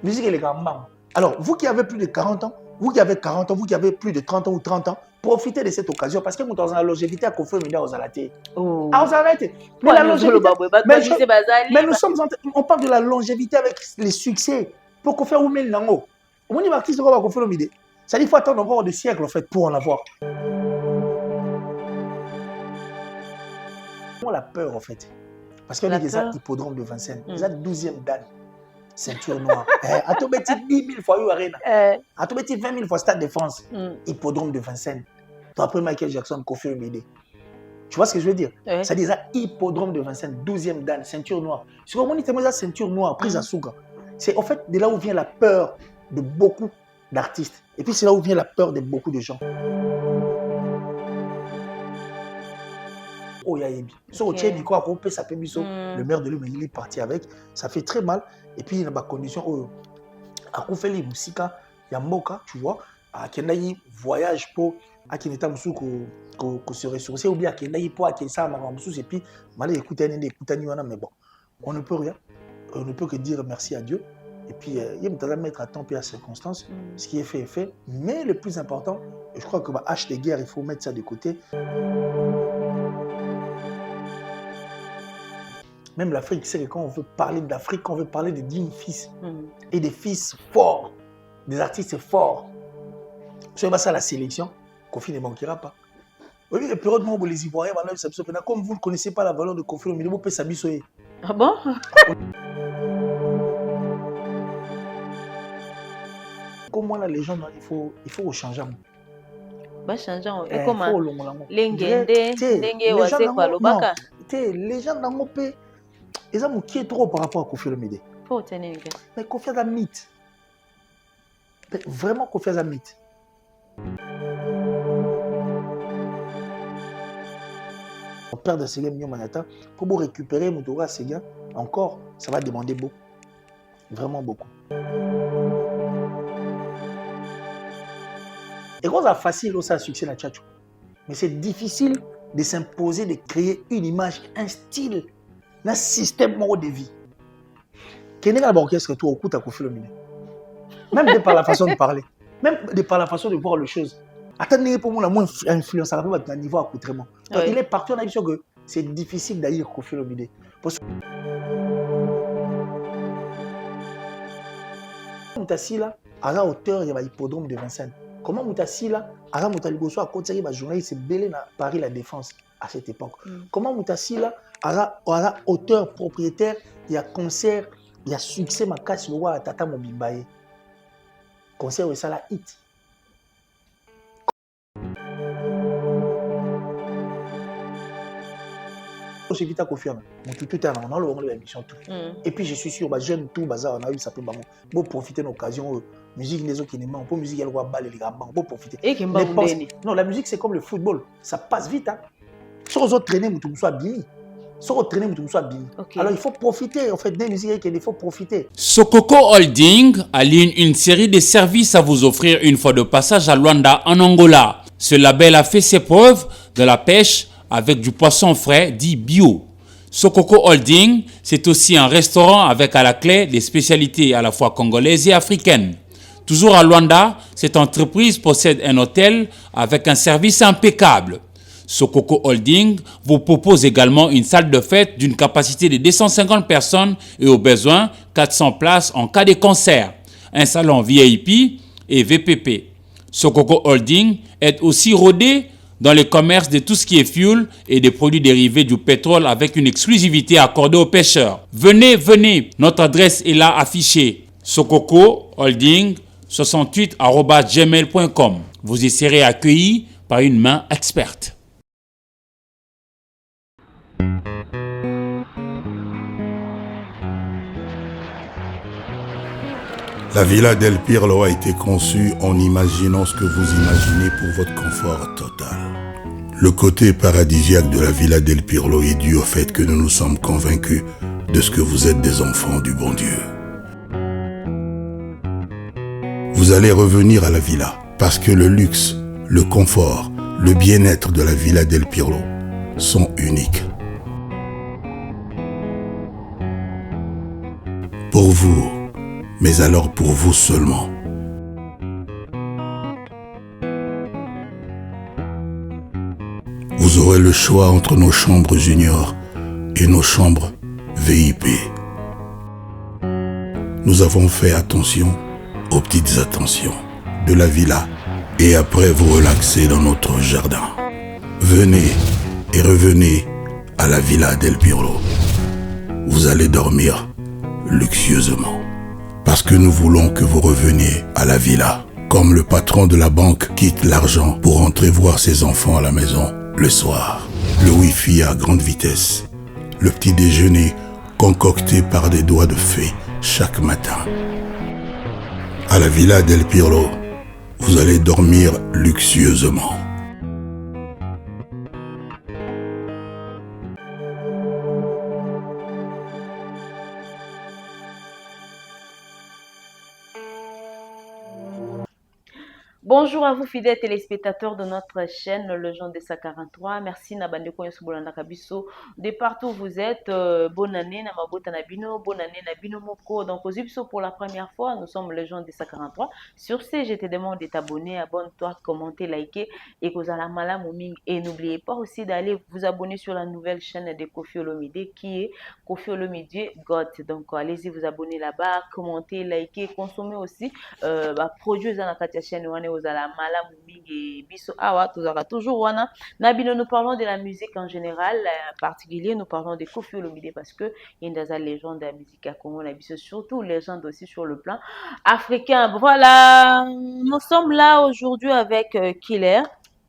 Musique et les grands. Alors, vous qui avez plus de 40 ans, vous qui avez 40 ans, vous qui avez plus de 30 ans ou 30 ans, profitez de cette occasion parce que vous avez la longévité à confirmer aux alatés. Mais la longévité, mais nous sommes on parle de la longévité avec les succès. Pour qu'on fasse le nango. On dit artiste va confirmer l'idée. Ça dit qu'il faut attendre encore des siècles en fait pour en avoir. On a peur en fait. Parce qu'on a des hippodromes de Vincennes. Ils ont 12e dan. Ceinture noire. À tout petit 10 000 fois Arena. À tout petit 20 000 fois Stade de France. Hippodrome de Vincennes. Après Michael Jackson, confirme l'idée. Tu vois ce que je veux dire? C'est des hippodromes de Vincennes, 12e dan, ceinture noire. Si vous voyez la ceinture noire prise à Souga, c'est en fait de là où vient la peur de beaucoup d'artistes. Et puis c'est là où vient la peur de beaucoup de gens. Oh, Yayebi. Le maire de l'homme, il est parti avec. Ça fait très mal. Et puis, il y a des conditions. À fait les musiques, il y a Moka, tu vois. À Kendaï, voyage pour. À Keneta Moussou, qu'on se ressourcer. Ou bien à Kendaï, pour à Kensa, Moussou. Et puis, malgré écouter, mais bon, on ne peut rien. On ne peut que dire merci à Dieu. Et puis, il y a mettre à temps et à circonstances. Ce qui est fait est fait. Mais le plus important, je crois que H des guerres, il faut mettre ça de côté. Même l'Afrique, c'est que quand on veut parler d'Afrique, quand on veut parler de dignes fils et des fils forts, des artistes forts, si on va ça à la sélection, Kofi ne manquera pas. Oui, le période où les Ivoiriens, comme vous ne connaissez pas la valeur de Kofi, vous pouvez s'habiller. Ah bon? Comme moi, les gens, il faut changer. Bah, changer. Et comment? Les gens n'ont pas. Ils ont qui est trop par rapport à Kofi Olomide. Mais Kofi a un mythe. Vraiment Kofi a un mythe. On perd de Séguin Mignon Manata. Pour vous récupérer Moutoura Séguin, encore, ça va demander beaucoup. Vraiment beaucoup. Et quand c'est facile, ça a succès dans Tchatchou. Mais c'est difficile de s'imposer, de créer une image, un style, un système de vie. Quel est l'orchestre tout au coup à Kofi Olomide? Même de par la façon de parler, même de par la façon de voir les choses. Attendez, pour moi, la moins influence à un niveau accoutrement. Donc, il est parti, on a dit que c'est difficile d'aller Kofi Olomide. Parce que Moutassi, là, à la hauteur, il y a l'hippodrome de Vincennes. Comment Moutassi, là, à la Moutaligoso, à côté, il y a journaliste, c'est belé à Paris La Défense à cette époque. Comment Moutassi, là, à la hauteur propriétaire, il y a concert, il y a succès, ma casse, le roi à Tata Mobimbaye. Concert où ça la hit. J'ai vite à confirmer. Mon tout est en le moment de l'émission tout. Et puis je suis sûr, jeune tout bazar, on a eu ça peut bon profiter de l'occasion. Musique les autres qui n'aiment pas, musique elle va baller les gars, bon profiter. Non, la musique c'est comme le football, ça passe vite. Sur les autres traîner, vous soit bimi. Alors il faut profiter en fait des musiques, il faut profiter. Sokoko Holding aligne une série de services à vous offrir une fois de passage à Luanda en Angola. Ce label a fait ses preuves de la pêche avec du poisson frais dit bio. Sokoko Holding, c'est aussi un restaurant avec à la clé des spécialités à la fois congolaises et africaines. Toujours à Luanda, cette entreprise possède un hôtel avec un service impeccable. Sokoko Holding vous propose également une salle de fête d'une capacité de 250 personnes et au besoin 400 places en cas de concert, un salon VIP et VPP. Sokoko Holding est aussi rodé dans le commerce de tout ce qui est fuel et des produits dérivés du pétrole avec une exclusivité accordée aux pêcheurs. Venez, notre adresse est là affichée. Sokoko Holding 68@gmail.com. Vous y serez accueillis par une main experte. La Villa del Pirlo a été conçue en imaginant ce que vous imaginez pour votre confort total. Le côté paradisiaque de la Villa del Pirlo est dû au fait que nous nous sommes convaincus de ce que vous êtes des enfants du bon Dieu. Vous allez revenir à la villa parce que le luxe, le confort, le bien-être de la Villa del Pirlo sont uniques. pour vous, mais alors pour vous seulement. Vous aurez le choix entre nos chambres juniors et nos chambres VIP. Nous avons fait attention aux petites attentions de la villa et après vous relaxer dans notre jardin. Venez et revenez à la Villa del Pirlo. Vous allez dormir luxueusement parce que nous voulons que vous reveniez à la villa comme le patron de la banque quitte l'argent pour rentrer voir ses enfants à la maison le soir. Le Wi-Fi à grande vitesse, le petit déjeuner concocté par des doigts de fée chaque matin. À la Villa del Pirlo, vous allez dormir luxueusement. Bonjour à vous fidèles téléspectateurs de notre chaîne Le Jean de 43. Merci Nabande Koyosu Bolanda Kabiso. De partout où vous êtes, bonne année Namabota Nabino, bonne année Nabino Moko. Donc aux Ipso pour la première fois, nous sommes Le Jean de 43. Sur ce, je te demande de t'abonner, abonne-toi, commenter, liker et Kozala Mouming. Et n'oubliez pas aussi d'aller vous abonner sur la nouvelle chaîne de Kofi Olomide qui est Kofi Olomide God. Donc allez-y vous abonner là-bas, commenter, liker, consommer aussi. Produire dans la chaîne Ozala Malamu Mingi Biso Awa Tozara toujours wana Nabino. Nous parlons de la musique en général, en particulier nous parlons de Kofi Olomide parce que il y a des légendes de la musique à Congo Nabiso, surtout légendes aussi sur le plan africain. Voilà, nous sommes là aujourd'hui avec Killer.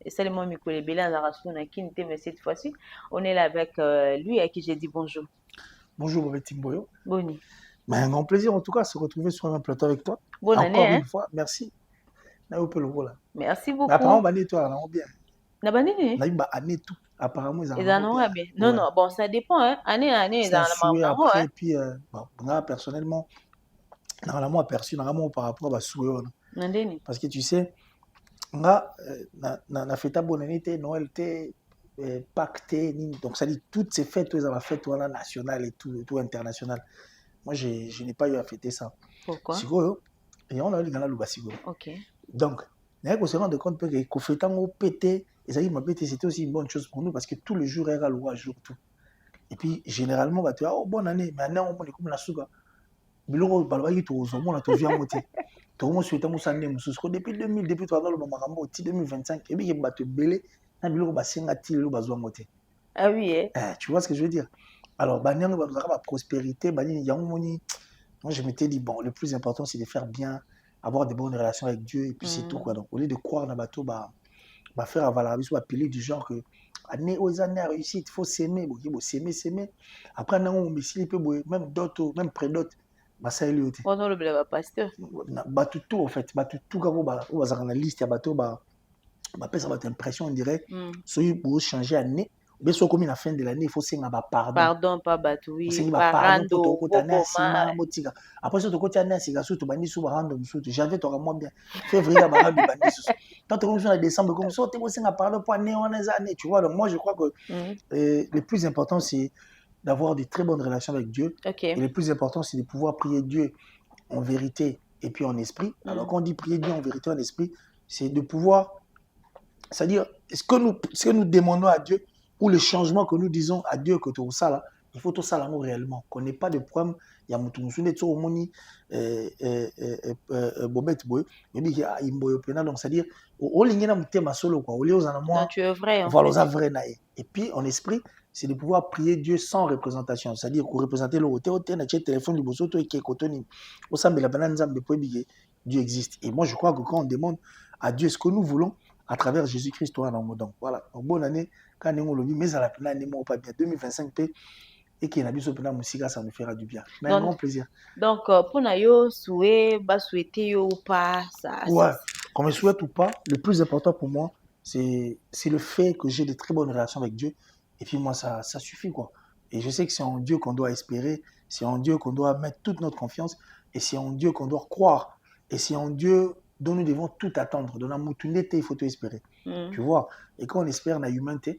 Et seulement Mikole Bela Zarasuna Kinte, mais cette fois-ci on est là avec lui à qui j'ai dit bonjour. Bonjour Bobetim Boyo. Boni. Mais un grand plaisir en tout cas de se retrouver sur un plateau avec toi. Bonne encore année, une fois, merci. Merci beaucoup. Apparemment, toi, on bien. Année tout. Apparemment, ils en ont bien. Non, non, bon, ça dépend. Hein. Année, ils en ont après, puis, personnellement, normalement, aperçu, normalement, par rapport à Soué. Parce que tu sais, on a fait ta bonne année, Noël, Pâques, donc ça dit toutes ces fêtes, ils ont fait nationales et tout international. Moi, je n'ai pas eu à fêter ça. Pourquoi? Et on a eu le Bassigo. Ok. Donc, on se rend compte que les confétants ont pété, et ça c'était aussi une bonne chose pour nous parce que tous les jours, il y a le jour tout. Et puis, généralement, tu as bonne année, mais année, on est comme la souga. Biloko, balbaki, tu as on a tout vu à moitié. Tu as souhaité mon année, depuis 2000, depuis 2025, et puis, il y a belé, il y a biloko, ah oui, tu vois ce que je veux dire? Alors, la prospérité, moi, je m'étais dit, bon, le plus important, c'est de faire bien, avoir de bonnes relations avec Dieu, et puis c'est tout, quoi. Donc, au lieu de croire dans le bateau, faire à Valabis ou appeler du genre que, année aux années à réussir, il faut s'aimer, s'aimer. Après, même d'autres, même près d'autres, ça est lui. On le blâme, pasteur. Tout, en fait, tout, quand vous avez une liste, il y a bateau, ça va être impression, on dirait, celui pour changer année. Mais si on a la fin de l'année, il faut s'aimer pardon. Pardon, pas batoui. Pardon, après, si tu as un siga, tu as sous random, janvier, tu auras moins bien. Février, quand tu as en décembre, comme ça, tu as pardon pour année, tu vois. Donc, moi, je crois que le plus important, c'est d'avoir de très bonnes relations avec Dieu. Okay. Et le plus important, c'est de pouvoir prier Dieu en vérité et puis en esprit. Alors, quand on dit prier Dieu en vérité et en esprit, c'est de pouvoir, c'est-à-dire, ce que nous demandons à Dieu, ou le changement que nous disons à Dieu que tout ça là, il faut tout ça là réellement, qu'on n'ait pas de problème. Il y a mutumusune tout moni bobette boy, mais il y a imboyo pena, donc c'est-à-dire au lingena mutema solo quoi, au lieu aux moi. Tu es vrai. Voilà, vrai naïe. Et puis en esprit, c'est de pouvoir prier Dieu sans représentation, c'est-à-dire pour représenter le hôtel, na téléphone du bosoto et qui kotoni. Au sambe la banane zambe pour Dieu existe. Et moi je crois que quand on demande à Dieu ce que nous voulons à travers Jésus-Christ, toi dans donc voilà. Donc, bonne année. Quand on le dit, mais à la fin, on pas bien 2025 et qu'il y a un musique, ça nous fera du bien. Mais un grand plaisir. Donc, pour nous, souhaiter ou pas, ça. Ouais, qu'on me souhaite ou pas, le plus important pour moi, c'est le fait que j'ai de très bonnes relations avec Dieu. Et puis moi, ça suffit, quoi. Et je sais que c'est en Dieu qu'on doit espérer, c'est en Dieu qu'on doit mettre toute notre confiance, et c'est en Dieu qu'on doit croire, et c'est en Dieu dont nous devons tout attendre. Dans la moutunete, il faut tout espérer. Tu vois, et quand on espère dans l'humanité,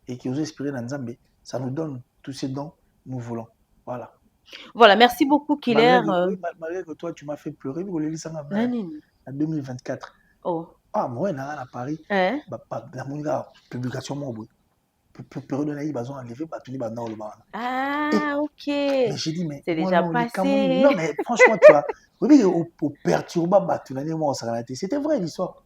et qui ose espérer dans Nzambe, ça nous donne tous ces dons nous voulons. Voilà. Voilà, merci beaucoup, Killer. Malgré que toi, tu m'as fait pleurer, en 2024. Oh. Ah, moi, à Paris, la publication, ah, ok. Mais j'ai dit, mais c'est déjà passé. Non, mais franchement, tu vois, au perturbant, c'était vrai l'histoire.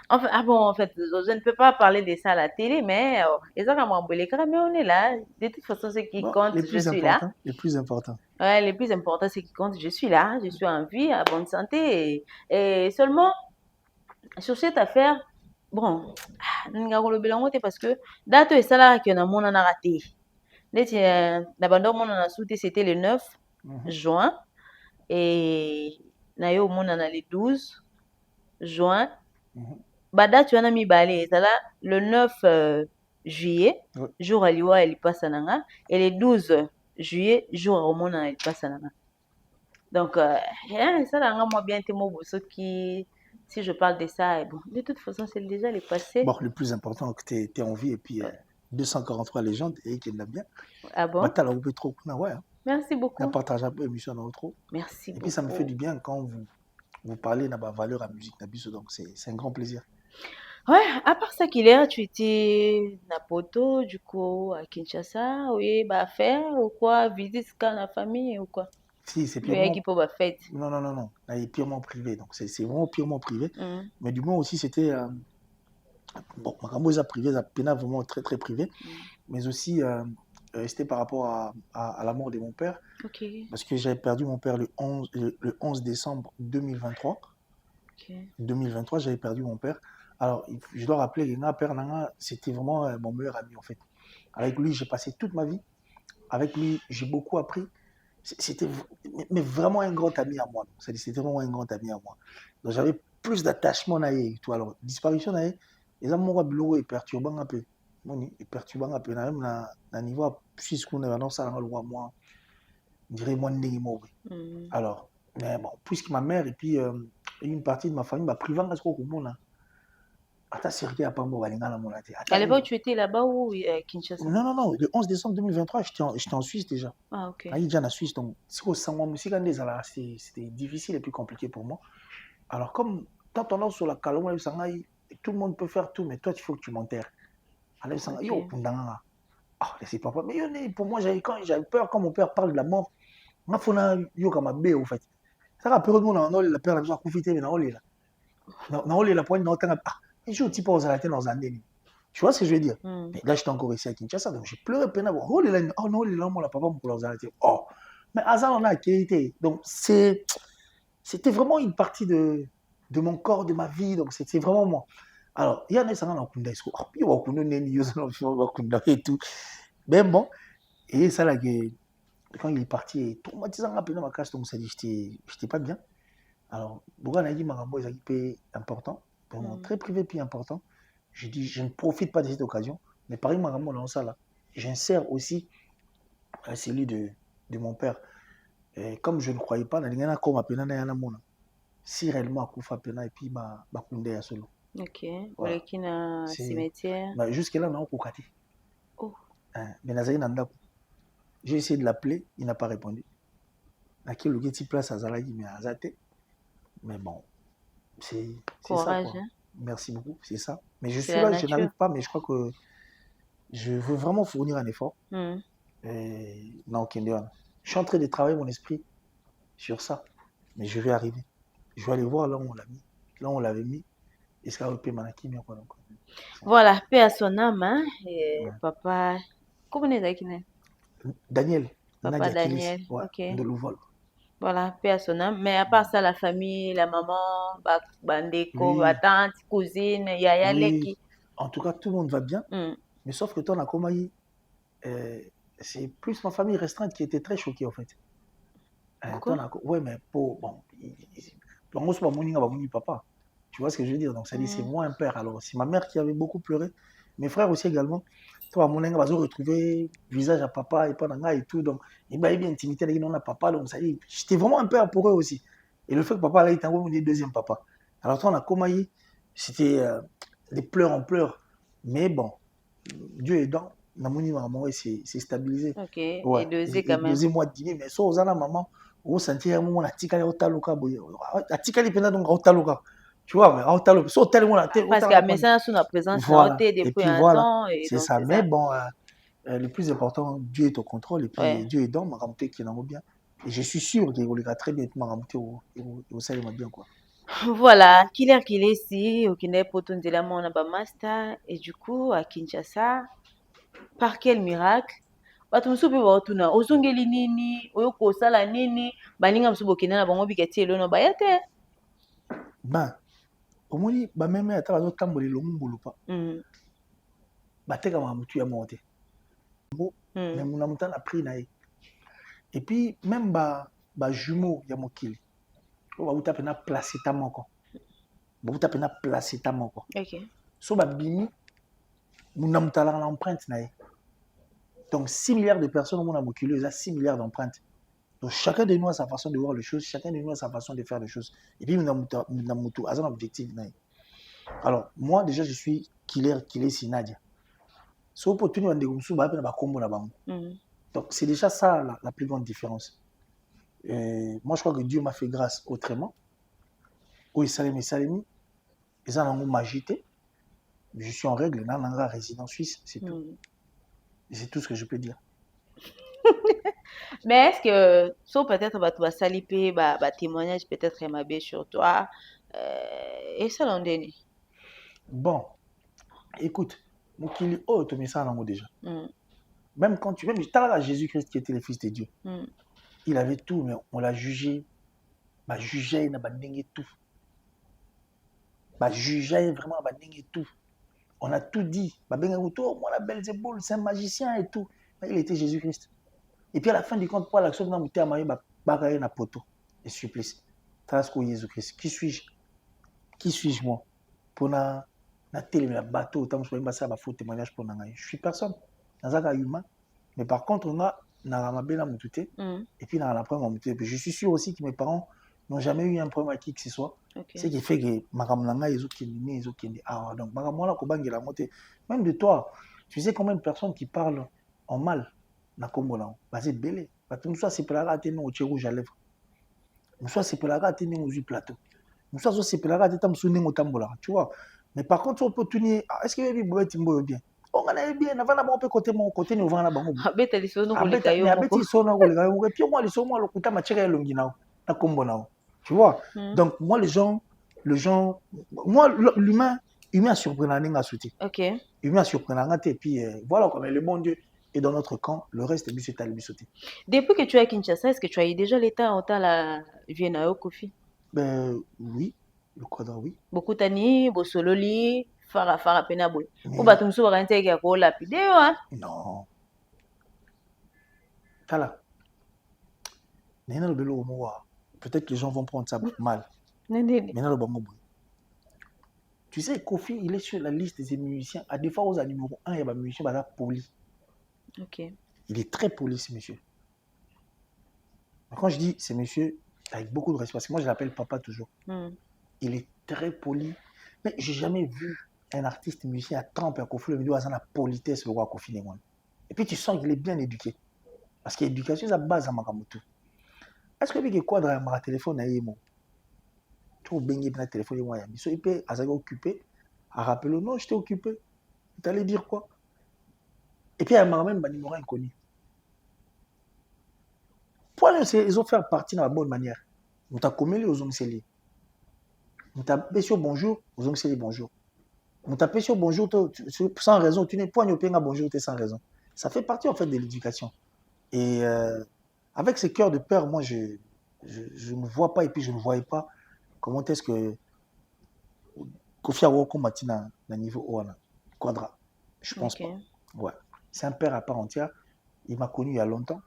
Enfin, en fait, je ne peux pas parler de ça à la télé, mais mais on est là. De toute façon, ce qui compte, je suis là. Les plus importants. Ouais, les plus importants, ce qui compte, je suis là. Je suis en vie, à bonne santé. Et seulement, sur cette affaire, bon, parce que date et ça que na mona na raté. C'était le 9 juin et na yo mona na le 12 juin. Date wana mibale ça le 9 juillet jour aliwa elle passe nanga et le 12 juillet jour au mona elle passe nanga. Donc ça là moi bien témo qui si je parle de ça, bon, de toute façon, c'est déjà le passé. Bon, le plus important, que tu es en vie et puis 243 légendes et qu'il l'a bien. Ah bon? Trop. Ouais, hein. Merci beaucoup. On partage un peu l'émission dans trop. Merci beaucoup. Et puis ça me fait du bien quand vous parlez de ma valeur à musique. Donc c'est un grand plaisir. Ouais, à part ça qu'il est, tu étais à Poto, du coup, à Kinshasa, oui, bah faire ou quoi, visite la famille ou quoi? Si, c'est purement... fête. Non. C'est purement privé. Donc, c'est vraiment purement privé. Mais du moins aussi, c'était... bon, ma caméra privé, ça pénal vraiment très, très privé. Mais aussi, c'était par rapport à la mort de mon père. Okay. Parce que j'avais perdu mon père le 11 décembre 2023. Okay. 2023, j'avais perdu mon père. Alors, je dois rappeler, Lena Père Nanga, c'était vraiment mon meilleur ami, en fait. Avec lui, j'ai passé toute ma vie. Avec lui, j'ai beaucoup appris. C'était mais vraiment un grand ami à moi. C'était vraiment un grand ami à moi. Donc j'avais plus d'attachement à lui. Alors, disparition à lui, les amours à perturbant un peu. Perturbant un peu. Même à niveau puisqu'on est dans ça, moi, je dirais moi, alors, mais bon, puisque ma mère et puis une partie de ma famille m'a privé de ce qu'on a. À l'époque, tu étais là-bas ou Kinshasa? Non. Le 11 décembre 2023, j'étais en Suisse déjà. Ah, ok. Déjà en Suisse, donc c'était difficile et plus compliqué pour moi. Alors, comme quand on est sur la calme, tout le monde peut faire tout, mais toi, il faut que tu m'enterres. Alors, c'est pas mais pour moi, j'avais peur quand mon père parle de la mort. Ma fona yo comme bé au fait. Ça rappelle nous on la père la profiter mais on est là. On est là pour une autre. Et je suis pas aux arrêter dans un déni. Tu vois ce que je veux dire? Mais là, j'étais encore ici à Kinshasa, donc j'ai pleuré peine à voir. Oh non, moi, la papa pour les arrêter. Oh, mais Azan, on a été. Donc, c'était vraiment une partie de mon corps, de ma vie. Donc, c'était vraiment moi. Alors, il y a des gens qui ont et tout. Mais bon, et ça, là, quand il est parti, traumatisant un peu dans ma casse, donc ça dit, j'étais pas bien. Alors, Bourgan a dit, Marambo, c'est important. Vraiment très privé puis important. Je dis, je ne profite pas de cette occasion, mais Paris m'a ramené dans ça là. J'insère aussi celui de mon père. Et comme je ne croyais pas, si réellement à Koufa Pena et puis ma Koundé à Solo. Ok, voilà. Qui n'a cimetière. Jusque-là, on a Kokati. Oh. Mais j'ai essayé de l'appeler, il n'a pas répondu. Qui le petit place à Zalagi, mais à Zate. Mais bon. C'est ça, quoi. Hein? Merci beaucoup, c'est ça. Mais je suis là, je n'arrive pas, mais je crois que je veux vraiment fournir un effort. Non, je suis en train de travailler mon esprit sur ça, mais je vais arriver. Je vais aller voir là où on l'a mis, là où on l'avait mis. Et ce qu'il Manaki, bien quoi. Voilà, paix à son âme, hein. Et papa, comment est-ce qu'il est? Daniel. Papa Daniel, ok. De Louvol. Voilà, paix à son âme. Mais à part ça, la famille, la maman, Bandeko, la tante, cousine, Yaya, Leki. En tout cas, tout le monde va bien. Mais sauf que toi, Nakomaï, c'est plus ma famille restreinte qui était très choquée, en fait. Oui, mais pour... Bon, papa. Tu vois ce que je veux dire? Donc, ça dit, c'est moi un père. Alors, c'est ma mère qui avait beaucoup pleuré. Mes frères aussi également. Toi, mon enga, va retrouver visage à papa et pas et tout. Donc, il m'a bien intimité avec non papa. Donc, ça dit, j'étais vraiment un père pour eux aussi. Et le fait que papa là, il était mon deuxième papa. Alors, toi, on a Komaï, c'était des pleurs en pleurs. Mais bon, Dieu aidant, Namoni maman c'est stabilisé. OK. Ouais. Et dosé quand même. Dosé moi dîner mais so ozana maman au sentir un moment la tikali otaloka boye. La tikali pena donc otaloka. Tu vois mais otaloka so tellement la tête. Parce que mais ça sous la présence voilà. depuis Et puis un voilà. temps et C'est donc ça mais bon le plus important Dieu est au contrôle et puis Dieu est dans ma ramte qui n'en bien. Et je suis sûr qu'il va très bien ma ramte au salut bien quoi. Voilà, killer si okine potondela mona ba master et du coup à Kinshasa par quel miracle bato mosusu mpe baotuna ozongeli nini oyo kosala nini baninga mosusu bokende na bango bikati elono baya te ben omoni bameme ata bazotambola elongo ngulu pa batekama motu ya moko te me muna motu ana prix na ye et puis même bajumeau ya mokili oyo bauta mpena placeta moko bauta mpena placeta moko so babimi muna motu alaka na empreinte na ye donc 6 milliards de personnes omona mokili oyo eza 6 milliards d'empreintes. Donc chacun de nous a sa façon de voir les choses, chacun de nous a sa façon de faire les choses. Et puis, nous avons un objectif. Alors, moi, déjà, je suis killer Sinadia. C'est opportun de donc, c'est déjà ça la plus grande différence. Moi, je crois que Dieu m'a fait grâce autrement. Oui, Salemi, ils ont magité. Je suis en règle, là, je suis résident suisse, c'est tout. C'est tout ce que je peux dire. Mais est-ce que, sauf peut-être, tu vas saliper, témoignage peut-être MAB sur toi, et ça l'on dit. Bon, écoute, Mokili, oh, tu mets ça en déjà. Même quand tu as à Jésus-Christ qui était le Fils de Dieu, il avait tout, mais on l'a jugé, jugé, il n'a pas tout. Jugé vraiment, tout. On a tout dit. Moi, la Belzéboul, c'est un magicien et tout. Mais il était Jésus-Christ. Et puis à la fin du compte, pour l'action de la mouté à Marie, bagaille na poto et supplice. Trasco Jésus-Christ. Qui suis-je? Qui suis-je moi? Pour na télé la bateau, autant que je peux pas faux témoignage pour na. Je suis personne. Nazaka humain. Mais par contre, on a ramabé la moutouté. Et puis on a la première moutouté. Je suis sûr aussi que mes parents n'ont jamais eu un problème avec qui que ce soit. Ce qui fait que makamlanga ils ont donc makamona ko bangela moté. Même de toi, tu sais combien de personnes qui parlent en mal na Congo là, c'est belé. Parce que nous soit c'est pela raté non au rouge à lèvres. Nous soit c'est pela raté non au plateau. Nous soit c'est pela raté tam souné au tambola, tu vois. Mais par contre on peut tenir est-ce que bibo timbo bien. On a bien avant on peut côté mon côté nous vendre bango. Abeta lisono ko likayo. Abeta lisono ko likayo et puis moi lisono moi le kuta macheka elongi na Congo là. Tu vois. Donc moi les gens moi l'humain surprenant n'a sauté. OK. Humain surprenant et puis voilà comme le bon Dieu et dans notre camp, le reste est à lui sauter. Depuis que tu es à Kinshasa, est-ce que tu as eu déjà l'état en temps la Vienna au Kofi? Ben oui, le quadra oui. Beaucoup tani, bosololi, fara penaboy. Ou batumso warante ya ko lapide hein? Non. Tala. Nena le belo moa. Peut-être que les gens vont prendre ça mal. Nena le bango. Tu sais, Kofi, il est sur la liste des musiciens. À des fois, aux numéro 1, il y a des musiciens poli. Ok. Il est très poli, ce monsieur. Quand je dis ce monsieur, avec beaucoup de respect, parce que moi je l'appelle papa toujours. Il est très poli. Mais je n'ai jamais vu un artiste musicien à tremper à Kofi, le vidéo à la politesse, le roi Kofi. Et puis tu sens qu'il est bien éduqué. Parce que l'éducation, c'est la base à Makamoto. Est-ce que tu as quoi dans mon téléphone? Tu as baigné dans le téléphone. Il peut être occupé. À rappeler, non, je t'ai occupé. Tu allais dire quoi? Et puis, il y a même un numéro inconnu. Pour ils ont fait partie de la bonne manière. Nous t'avons commis aux hommes scellés. Nous t'avons pêché bonjour, aux hommes scellés bonjour. Nous t'avons pêché bonjour sans raison. Tu n'es pas un bonjour, tu es sans raison. Ça fait partie en fait de l'éducation. Et avec ce cœur de peur, moi, je ne vois pas et puis je ne voyais pas comment est-ce que Kofi Awo combattit dans le niveau Oana. Quadra. Je pense pas. Ouais. C'est un père à part entière. Il m'a connu il y a longtemps.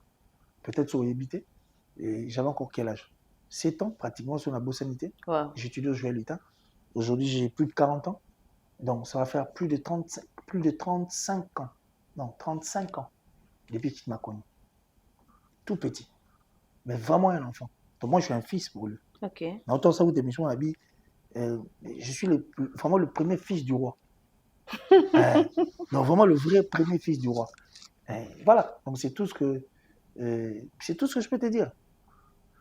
Peut-être sur Yébité. Et j'avais encore quel âge? 7 ans, pratiquement, sur la Bosanité. Wow. J'étudie au Joël Lita. Aujourd'hui, j'ai plus de 40 ans. Donc, ça va faire plus de 35 ans. Non, 35 ans. Depuis qu'il m'a connu. Tout petit. Mais vraiment un enfant. Donc, moi, je suis un fils pour lui. Ok. Dans autant ça, où t'es mission, je suis vraiment le premier fils du roi. Donc vraiment le vrai premier fils du roi. Voilà, donc c'est tout ce que je peux te dire.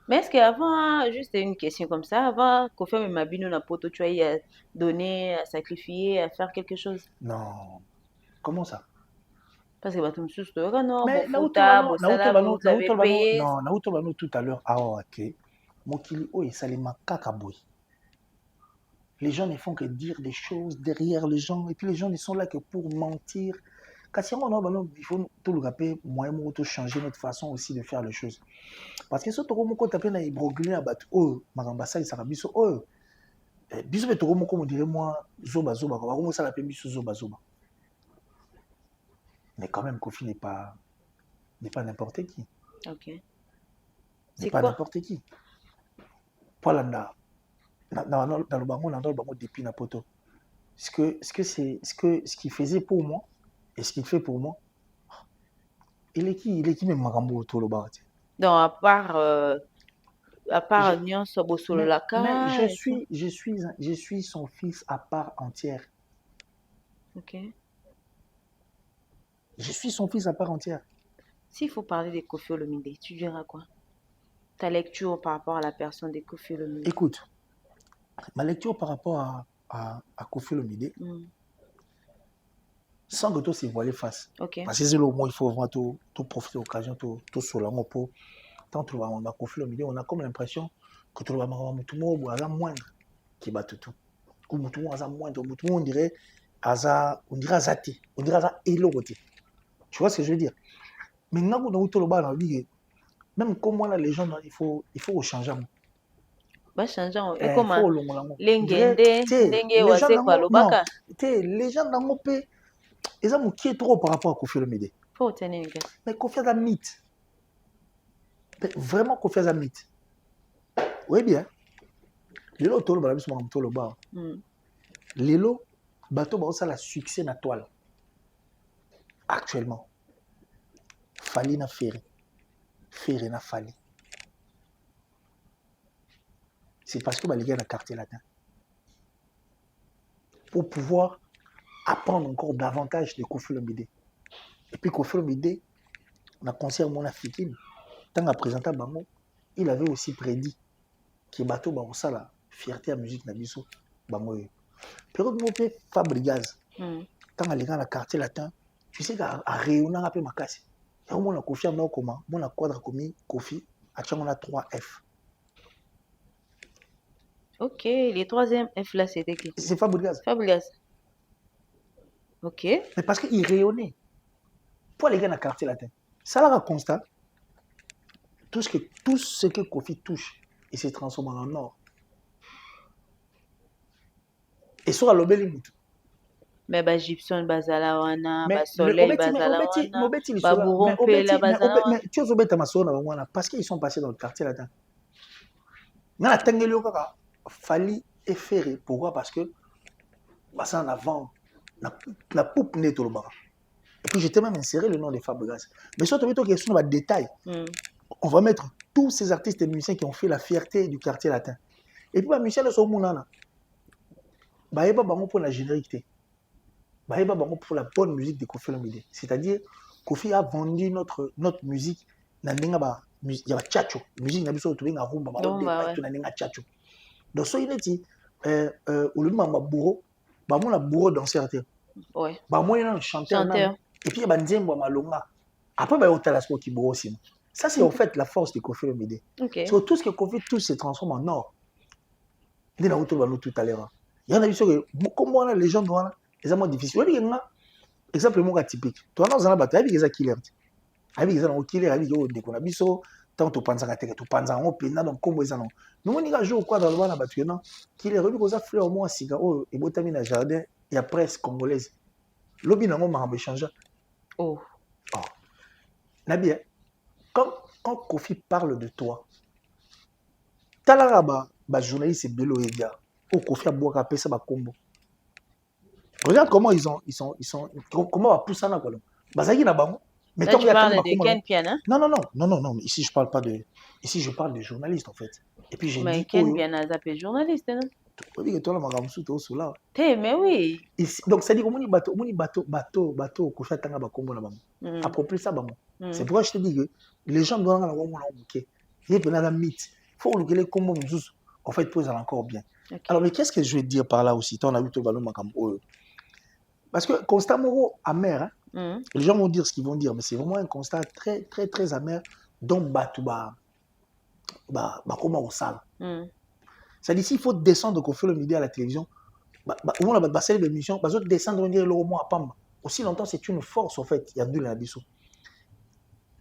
Mais est-ce qu'avant, juste une question comme ça, avant qu'on fasse ma bino na poto, tu as à donner, à sacrifier, à faire quelque chose? Non. Comment ça? Parce que tu me suis dit, non, Mais bon, vous avez payé. Non, Naoto Bano tout à l'heure, ok. Mokili, oh, et ça les makakaboui. Les gens ne font que dire des choses derrière les gens, et puis les gens ne sont là que pour mentir. Quand il faut tout le rappeler, moi et moi, changer notre façon aussi de faire les choses. Parce que ce que tu as appelé ibrogulé à battre, oh, Marambasa, il s'est rabisso, oh, biso betoro moko, on dirait moi, zoba zoba, comment ça l'appelle biso zoba zoba. Mais quand même, Kofi n'est pas n'importe qui. Ok. N'est pas n'importe qui. Voilà, dans le bango, depuis na poto. Ce qu'il faisait pour moi, et ce qu'il fait pour moi, il est qui même Marambo autour le bar. Donc, à part Nyon Sobosolaka. Mais je suis son fils à part entière. Ok. Je suis son fils à part entière. S'il faut parler de Koffi Olomide, tu diras quoi? Ta lecture par rapport à la personne de Koffi Olomide. Écoute, ma lecture par rapport à Koffi Olomide, sans que tout se voiler face. Okay. Parce que c'est le moment où il faut vraiment tout profiter de l'occasion, tout soulager pour. Tant que on a Koffi Olomide, on a comme l'impression que tout le monde est moindre qui bat tout. Tout le monde est moindre, on dirait azati, on dirait éloigné. Tu vois ce que je veux dire? Maintenant, on a tout le bas même comme moi, les gens, il faut changer. Bah, changer. Et comment? Les gens n'ont pas. Ils ont qui est trop par rapport à Koffi Olomide. Faut tenir une gueule. Mais Koffi a un mythe. Vraiment Koffi a un mythe. Oui bien. Lelo tolo bala biso mo tolo ba. Lelo bateau ba ça la succès na toile. Actuellement. Fali na Ferry. Ferry na Fali. C'est parce que les gars dans le quartier latin. Pour pouvoir apprendre encore davantage de Koffi Olomide. Et puis Koffi Olomide, dans le concert Mon Africaine, tant à présenter Bango, il avait aussi prédit que bateau ba ça la fierté à musique na biso Bango. Période mo pe Fabregas. Tant les gars dans le quartier latin, tu sais qu'à rayonner un peu ma casse. Et au moins la Koffi en comment, mon la quadra commis Koffi, à on a 3 F. Ok, les 3e F là c'était qui? C'est Fabregas. Fabregas. Ok. Mais parce qu'il rayonnait. Pour les gars dans le quartier latin, ça là un constat. Tout ce que Koffi touche, il se transforme en or. Et sur la Lobelimutu. Mais bah Gibson Bazala wana, bah Soleil Bazala wana, bah Bourompe la Bazala wana. Mais tu as obéi à ma soeur parce qu'ils sont passés dans le quartier latin. Dans la Tengelo Kaka, Fali et Ferry. Pourquoi? Parce que ça en avant, la poupe n'est tout le bar. Et puis j'étais même inséré le nom de Fabregas. Mais surtout, tu as question de détail. On va mettre tous ces artistes et musiciens qui ont fait la fierté du quartier latin. Et puis, Michel Somounana, il y a pour la généralité. Il y a pour la bonne musique de Koffi Olomide. C'est-à-dire, Koffi a vendu notre musique. Il y a tchatcho. La musique n'a pas été rumba, tchatcho. Donc, so il est au lieu de bourreau, il bourreau danseur. Ouais. Il y a un chanteur. Et puis, il y a un djembo malonga. Après, il y a un talaspo qui bourreau aussi. Ça, c'est en fait la force de Koffi Olomide. Sur tout ce que Koffi touche se transforme en or. Il est dans le tout à l'heure. Il y en a vu que, comme moi, les gens doivent. C'est moins difficile. Exemple typique. Tu as un bateau, il y a des killers. Il y a des killers, il y a des killers. Tant tu penses à la tête, tu penses à un peu, donc comme ils ont. Nous, on y a joué quoi dans le bateau, non? Killer, il y a fleur au moins, cigare, et botamine à jardin, il y a presse congolaise. L'objet n'a pas changé. Oh. Nabi, quand Koffi parle de toi, Talaraba, journaliste et Bello Edia, au Koffi a boire à ça ba combo. Regarde comment ils sont comment on va pousser ça là quoi. Bazaki na bango. Mais là, tu parles de Ken Piana? Non, mais ici je parle pas de ici je parle de journalistes en fait. Et puis j'ai dit Ken Piana zappé journaliste non? Oui, que toi, la magamusu, tu es là. Mais oui. Donc, ça dit que bateau, Kofi Tanga Bakombo là bas. Approprier ça, c'est pourquoi je te dis que les gens doivent avoir un bouquet. Il y a un mythe. Il faut que les combos, en fait, posent encore bien. Okay. Alors, mais qu'est-ce que je veux dire par là aussi? On a vu tout le ballon Makambo. Parce que constat moraux amer, hein? Les gens vont dire ce qu'ils vont dire, mais c'est vraiment un constat très, très, très amer. Donc, comment on sale. C'est-à-dire, s'il faut descendre qu'on fait le midi à la télévision, on a passé l'émission, parce que descendre, on dirait le roman à Pamba. Aussi longtemps, c'est une force, en fait. Il y a deux l'abissou.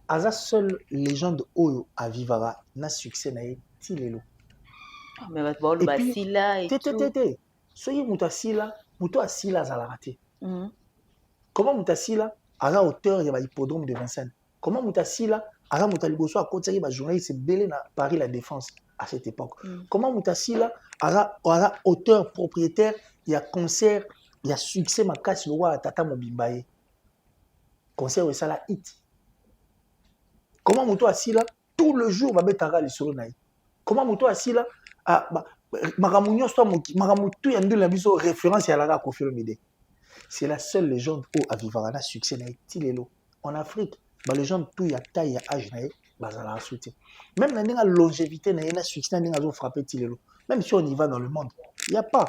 Asa seule légende Oyo à Vivara n'a succès n'a été Lelo. Mais le basila et tout. Soyez Moutasila, Moutasila Zalarate. Comment Moutasila, Asa auteur, il y a l'hippodrome de Vincennes. Comment Moutasila, Asa Moutaliboso a continué ma journaliste, c'est belé à Paris La Défense à cette époque. Comment Moutasila, Asa auteur, propriétaire, il y a concert, il y a succès, ma casse le roi à Tata Mobimbaye. Concert, ça la hit. Comment Mouto Asila, tout le jour, va mettre les solo naï. Comment Mouto Asila, Maramounios, Maramoutou, Yandou, la mise référence à la Kofi Olomide. C'est la seule légende où à Vivarana succès naï, Tilelo. En Afrique, les gens, tout y a taille, y a âge naï, bazala a soutien. Même la longévité naï, la succès naï, a frappé Tilelo. Même si on y va dans le monde, il n'y a pas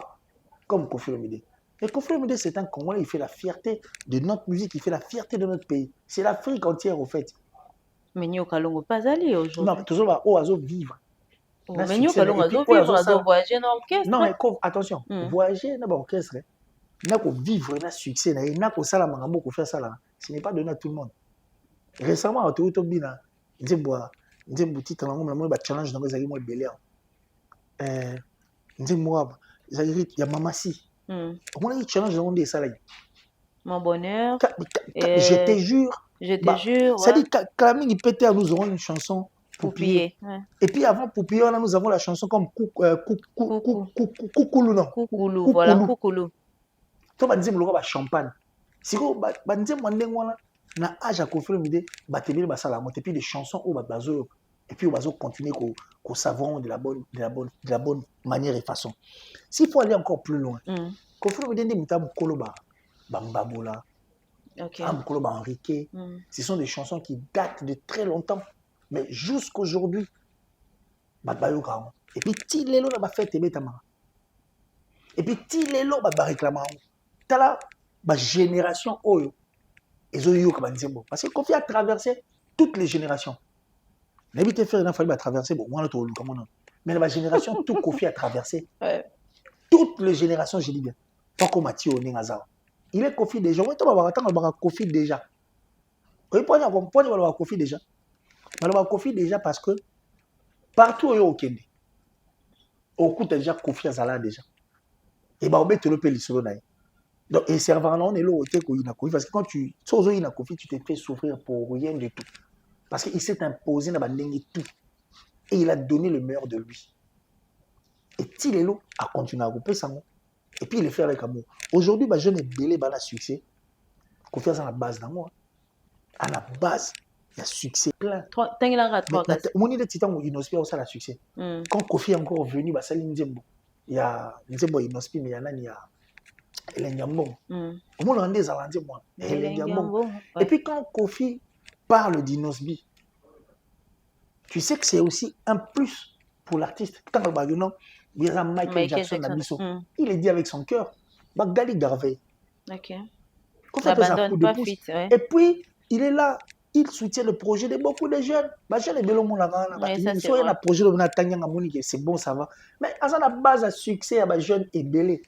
comme Kofi Olomide. Et Kofi Olomide, c'est un Congolais, il fait la fierté de notre musique, il fait la fierté de notre pays. C'est l'Afrique entière, au fait. Mais nous allons pas aller aujourd'hui. Non, toujours on va vivre. Mais nous allons vivre, on va voyager dans l'orchestre. Non, mais attention, voyager dans l'orchestre, on va vivre dans succès, on va faire ça. Ce n'est pas donné à tout le monde. Récemment, on a trouvé Tobina, il y a un petit challenge dans les aliments belés. Il y a Mamassi. On a un challenge dans les salariés. Mon bonheur. Je te jure. Je te jure. Ça dit Calamine Péter, nous aurons une chanson Poupillé. Et puis avant Poupillé, nous avons la chanson comme Koukoulou. Non. Koukoulou, voilà, Koukoulou. Toi, tu dis que champagne. Si vous na âge à Kofi Olomide, et puis des chansons où et puis on va continuer qu'au savon de la bonne manière et façon. S'il faut aller encore plus loin, Kofi Olomide dit Koloba, Bambabola. Okay. Enrique. Ce sont des chansons qui datent de très longtemps, mais jusqu'aujourd'hui, et puis Tilelo n'a pas fait Tébétama. Et puis Tilelo n'a réclamé. T'as la génération Oyo. Parce que Kofi a traversé toutes les générations. N'habitez faire il fallait traverser, mais la génération, tout Kofi a traversé. Toutes les générations, je dis bien. Tant qu'on m'a dit au Ningazao. Il est Kofi déjà. Oui, tu vas Kofi déjà. Oui, pourquoi tu vas Kofi déjà? Tu vas Kofi déjà parce que partout où il y a au Kenya, au coup, tu as déjà Kofi Azala déjà. Et bah, on met tout le pays sur le. Donc, et servant, on est là au Kofi parce que quand tu es Kofi, tu t'es fait souffrir pour rien du tout. Parce qu'il s'est imposé dans le tout. Et il a donné le meilleur de lui. Et Tilelo a continué à couper ça. Et puis il le fait avec amour. Aujourd'hui, je n'ai belé la succès. Confiance à la base dans moi. À la base, il y a succès plein. Mon idée de titan, il n'ose pas aussi la succès. Quand Kofi est encore venu, il y a Nzembo Inospi, mais il y a Elengambon. Au moins, on est à moi. Et puis quand Kofi parle d'Inosbi, tu sais que c'est aussi un plus pour l'artiste. Quand il y a Michael Jackson. Il est dit avec son cœur. Gali Garvey. Ok. Et puis, il est là. Il soutient le projet de beaucoup de jeunes. C'est bon, ça va. Mais à la base à succès, à jeunes et belé.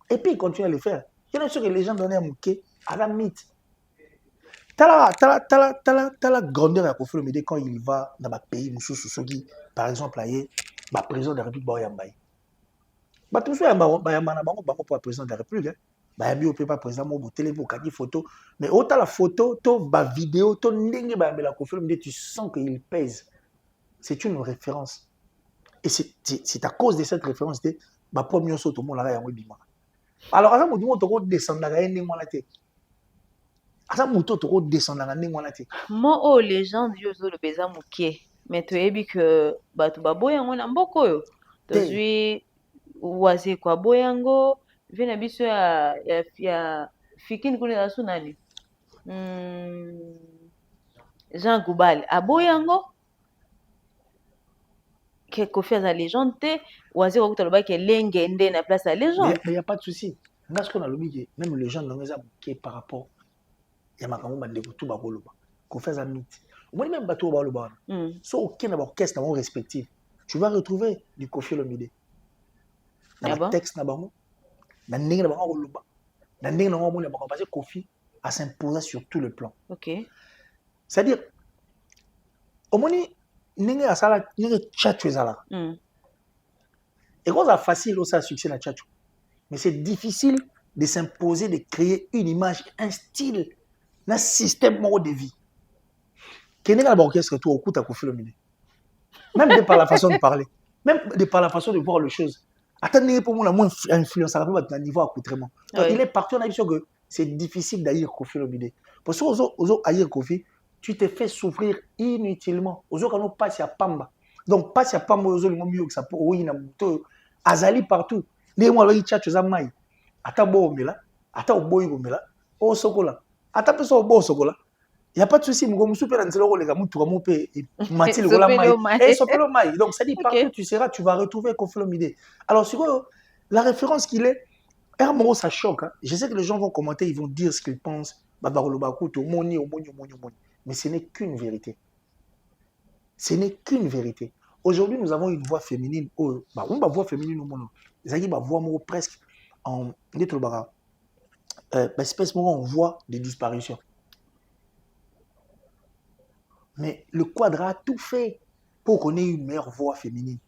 Et puis, il continue à le faire. Il y a sûr que les gens donnaient un mouquet à la mythe. T'as la grandeur à Kofi Olomide quand il va dans le pays, par exemple, la président de la République, Boyambaye. Tout ça, pour le président de la République. Il peut pas président, il photo. Mais autant la photo, la vidéo, tu sens qu'il pèse. C'est une référence. Et c'est à cause de cette référence que ma première saut au monde là. Alors, à ce moment, descendre moi, les gens disent que le paysan mouké. Mais tu as dit que tu as beaucoup de waze kwa boyango vena biso ya fikini kule la sunani Jean Goubal aboyango que Kofi a légende te waze kwa kutaloba ke lengende na place à légende. Mais il y a pas de souci. Parce qu'on a l'obligé même les gens n'ont pas par rapport ya makambo bandeko tout ba koloba. Kofi a mythe. Moi même bateau ba koloba. So aucun orchestre dans respectif. Tu vas retrouver du Kofi Olomide. Dans le texte na bango. Dans ndenge na bango koloba. Dans ndenge na bango na parce que Kofi a s'imposé sur tout le plan. OK. C'est-à-dire au moins ndenge asala ndenge tchatcho ezala. Et quand c'est facile aussi à succès na tchatcho. Mais c'est difficile de s'imposer, de créer une image, un style, un système de vie. Quel est l'orchestre tout au coup à Kofi Olomide? Même de par la façon de parler, même de par la façon de voir les choses. Attendez pour moi la moins influence à la niveau accoutrement. Donc il est parti, on a dit que c'est difficile d'haïr Kofi Olomide. Parce que aux haïr Kofi, tu te fais souffrir inutilement. Aux autres, on passe à Pamba. Donc passe à Pamba aux autres, mieux que ça pour oui na moto azali partout. Les moi là il tchatche za mai. Ata bo omela, ata oboyi omela, o sokola. Ata peso obo sokola. Il y a pas de souci, mon monsieur peut nzelo les gars mutu comme pe mati le gola mai. Et sopelo mai. Donc ça dit partout tu seras, tu vas retrouver Kofi Olomide. Alors sur la référence qu'il est Hermoro ça choque. Hein. Je sais que les gens vont commenter, ils vont dire ce qu'ils pensent. Babarolobaku to moni. Mais ce n'est qu'une vérité. Ce n'est qu'une vérité. Aujourd'hui, nous avons une voix féminine. On va voix féminine au monde. Zagi va voix presque en espèce en voie de disparition. Mais le Quadra a tout fait pour qu'on ait une meilleure voix féminine,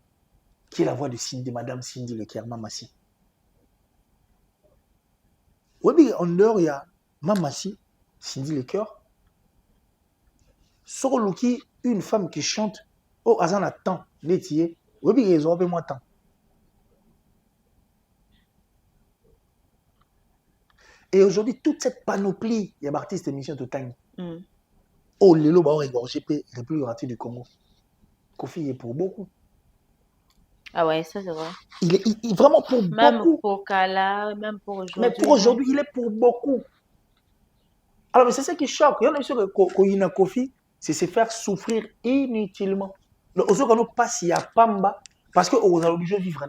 qui est la voix de Madame Cindy Leclerc, Mamassi. Oui, en dehors, il y a Mamassi, Cindy Leclerc. Sur le qui, une femme qui chante, oh, Azan a tant, l'étier, oui, ils ont un peu moins de temps. Et aujourd'hui, toute cette panoplie, il y a d'artistes émission de Tangi. Oh, Lelo va regorger le plus raté du Congo. Kofi est pour beaucoup. Ah ouais, ça c'est vrai. Il est vraiment pour beaucoup. Même pour Kala, même pour aujourd'hui. Mais pour aujourd'hui, il est pour beaucoup. Alors, mais c'est ça qui choque. Il y en a sûr que Kofi, c'est se faire souffrir inutilement. Donc, on ne pas s'il y a Pamba, parce qu'on a obligé de vivre.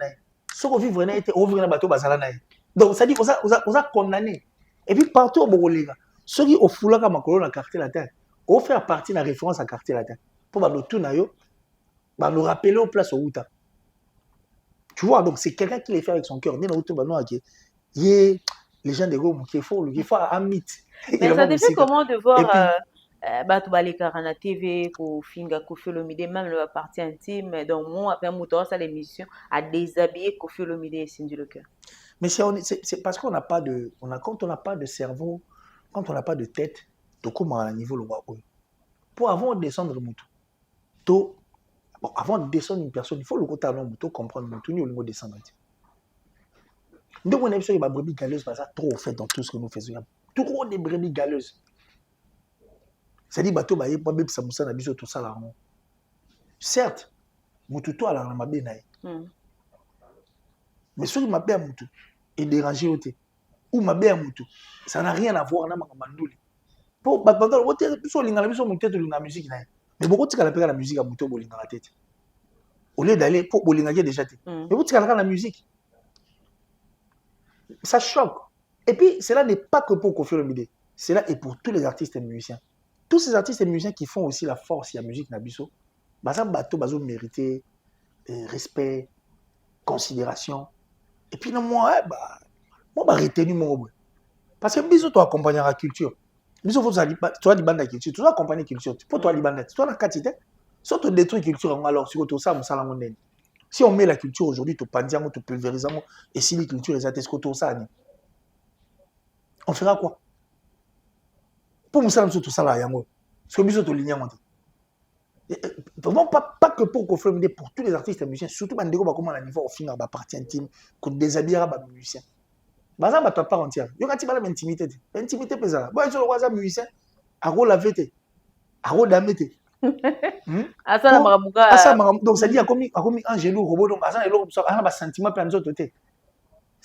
Ce qu'on vivre, c'est on vivre dans le bateau. Donc, ça dit qu'on a condamné. Et puis, partout au Bogolega, ceux qui ont foulé comme un la quartier latin, on fait partie de la référence à quartier latin. Pour nous tout nous rappeler aux places au Outa. Tu vois, donc c'est quelqu'un qui les fait avec son cœur. Les gens de Rome qui font un mythe. Mais ça te fait comment de voir Batoubalé Karana TV, Kofi Olomide, même la partie intime, donc moi, après Mouton, ça l'émission, à déshabiller Kofi Olomide et Cindy Leclerc. Mais c'est parce qu'on n'a pas de. Quand on n'a pas de cerveau, quand on n'a pas de tête, tu comment à niveau le roi. Pour avant de descendre le mouton, avant de descendre une personne, il faut le côté à l'homme, comprendre le mouton, il faut descendre. Donc on a vu que les brebis galeuses, ça trop fait dans tout ce que nous faisons. Trop des brebis galeuses. C'est-à-dire bateau baye pas bébé samoussa na biso tout ça là. Certes, mututo ala na mabe na. Mais ce qui m'a bien mutu est dérangé au thé. Ou m'a bien mutu, ça n'a rien à voir na mandouli. Pour batanga au thé biso lingala biso mutu to linga musique na. Mais beaucoup tika la peka la musique à mutu bolinga la tête. Au lieu d'aller pour bolinga déjà té. Mais beaucoup tika la musique. Ça choque. Et puis cela n'est pas que pour Kofi Olomide. Cela est pour tous les artistes et musiciens. Tous ces artistes et musiciens qui font aussi la force de la musique Nabiso, ça bateau mérité respect, considération. Et puis moi retenu mon parce que biso toi accompagner la culture. Biso faut toi di bande la culture, tu dois accompagner la culture. Pour toi li bande, toi la quantité. Si tu détruis la culture alors si tu ça musala monene. Si on met la culture aujourd'hui, tu pandiamo, tu pulvérisamo et si la culture est ce que tu ça on fera quoi? Pour nous ça tout ça là yango parce que biso to ligne monter vraiment pas que pour Kofi Olomide, pour tous les artistes et musiciens surtout bandeko ba comment la niveau au fin ba partie intime que déshabillera ba musicien baza ba part entière yo kati bala intimité pesa bon sur le roi musicien a rôle la vete a rôle damete asa na maramuka donc ça dit a commis Angelo robot donc asa elo a ba sentiment pe nzoto te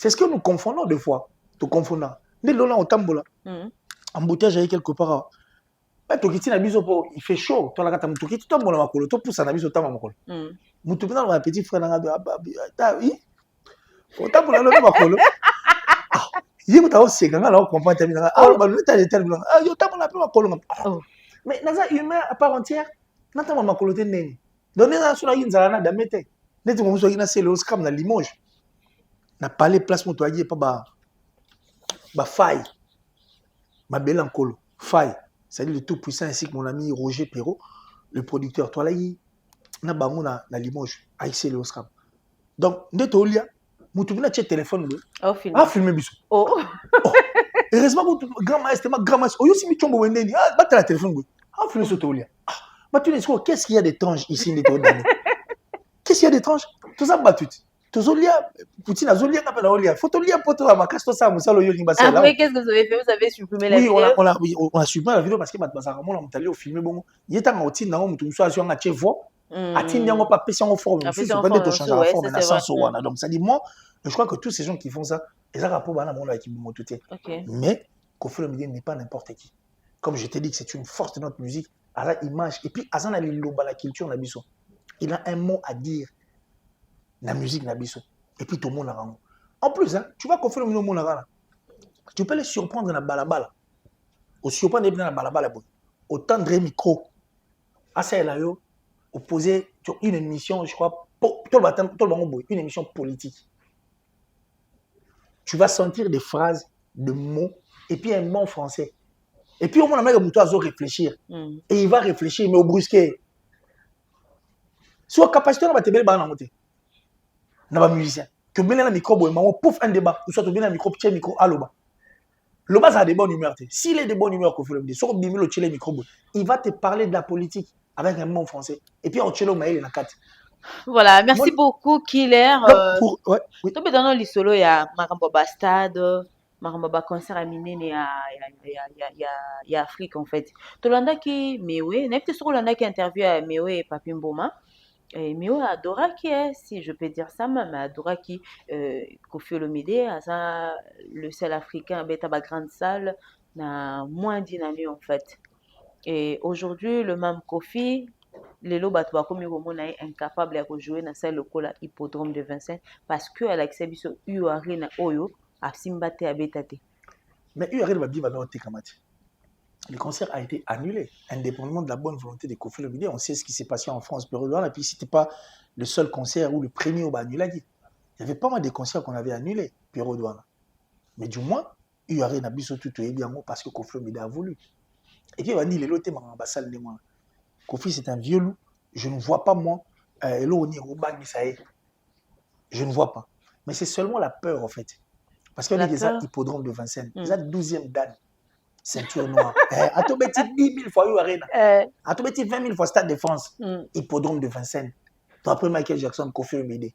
C'est ce que nous confondons des fois. Nous confondons. Dès là, on tambola. Embouteillage avec quelque part. Il fait chaud. Tu as tu tambola makolo. Tu pousses un avis au tambola makolo. Moutupina mon petit frère n'a pas. On tambola le makolo. Il y a aussi quand on comprend ta vie. Ah, le temps est tellement. Ah, yo tambola peu makolo. Mais naza humain à part entière. N'entends makolo te neni. Donner ça sur la inzala na damete. Net ko muso ina c'est le scam na Limoges. Na parlé place motoyer pas ba faille. Ma belle encolo. Faille. C'est-à-dire le tout puissant ainsi que mon ami Roger Perrault, le producteur. Toi là, il na bango na Limoges. Aïe le scam. Donc, net au lia. Moutubina tche téléphone. Ah, filmer biso. Oh. Heureusement que grand maître, Oyo si mi chombo wendeni. Ah, batte la téléphone. Ah, filmer ce au lia. Tu qu'est-ce qu'il y a d'étrange ici? Qu'est-ce qu'il y a d'étrange? Tout ça battu. Tout ça, Poutine a zolia n'a pas d'olia. Faut te lire pour toi, ma casse ça, Moussa Loyo Limbassé. Après, qu'est-ce que vous avez fait? Vous avez supprimé la vidéo? Oui, on a supprimé la vidéo parce que Batbazaramo, on est allé au film. Bon, il est en outil, on est sur un voix. Atteindre on pas passer en forme. Je suis pas de changer la forme, mais sans soin. Donc, ça dit, moi, je crois que tous ces gens qui font ça, ils ont rapport à la monde avec qui vous tout. Mais, Kofi Olomide n'est pas n'importe qui. Comme je t'ai dit que c'est une force de notre musique. À la image, et puis Azan a la culture Nabiso. Il a un mot à dire. La musique Nabiso. Et puis tout le monde a un. En plus, hein, tu vas confondre le monde là. Tu peux les surprendre dans la balabala. Au surprendre dans la balabala. Au tendre micro. À ça, là, opposé sur une émission, je crois, une émission politique. Tu vas sentir des phrases, des mots, et puis un mot français. Et puis, au moins, on va réfléchir. Et il va réfléchir, mais au brusquet. Sur la capacité, on va te mettre dans la montée. On va musicien. Que bien un micro, pouf, un débat. Ou soit bien un micro, petit micro, à l'oba. L'oba, ça a des bonnes humeurs. S'il est de bonnes humeurs, sur le micro, il va te parler de la politique avec un mot français. Et puis, on tient le mail et la carte. Voilà, merci beaucoup, Killer. Oui. Tu peux donner l'isolo, il y a Marambo Bastade. Maramba concert à Minene et Afrique en fait. Tolanda qui Mewe, n'importe sur Tolanda qui interview à Mewe et Papi Mboma. Et Mewe adora qui est, si je peux dire ça même, adora qui Kofi Olomide, à le seul africain, bêta ba grande salle, n'a moins d'une année en fait. Et aujourd'hui le même Kofi, les lots comme il est incapable de jouer dans celle le hippodrome de Vincennes parce que à l'accès biso Uarina Oyo. Mais le concert a été annulé, indépendamment de la bonne volonté de Kofi Olomide. On sait ce qui s'est passé en France, et puis c'était pas le seul concert ou le premier au annulé. Il y avait pas mal de concerts qu'on avait annulés, mais du moins, il y aurait un abus tout parce que Kofi Olomide a voulu. Et puis il va dire les lots étaient en ambassade de moi. Kofi c'est un vieux loup, je ne vois pas moi, je ne vois pas. Mais c'est seulement la peur en fait. Parce qu'il y a des hippodromes de Vincennes. Il y a 12e dan, ceinture noire. À tout petit 10 000 fois Arena. À tout petit 20 000 fois Stade de France. Hippodrome de Vincennes. Après Michael Jackson, Kofi Olomide.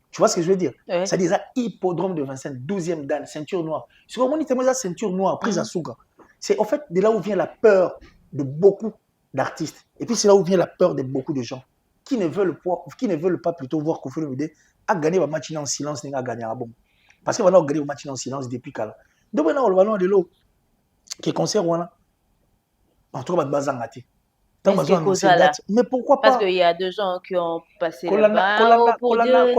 Tu vois ce que je veux dire? C'est-à-dire hippodrome de Vincennes, 12e dan, ceinture noire. Si vous avez une ceinture noire prise à Souga, c'est en fait de là où vient la peur de beaucoup d'artistes. Et puis c'est là où vient la peur de beaucoup de gens qui ne veulent pas plutôt voir Kofi Olomide a gagné le match en silence, n'a gagné à bon. Parce qu'on a gagné le match en silence depuis Kala. Donc, on a le ballon de l'eau qui est concert. On trouve que c'est un mais pourquoi pas? Parce qu'il y a des gens qui ont passé là-bas pour dire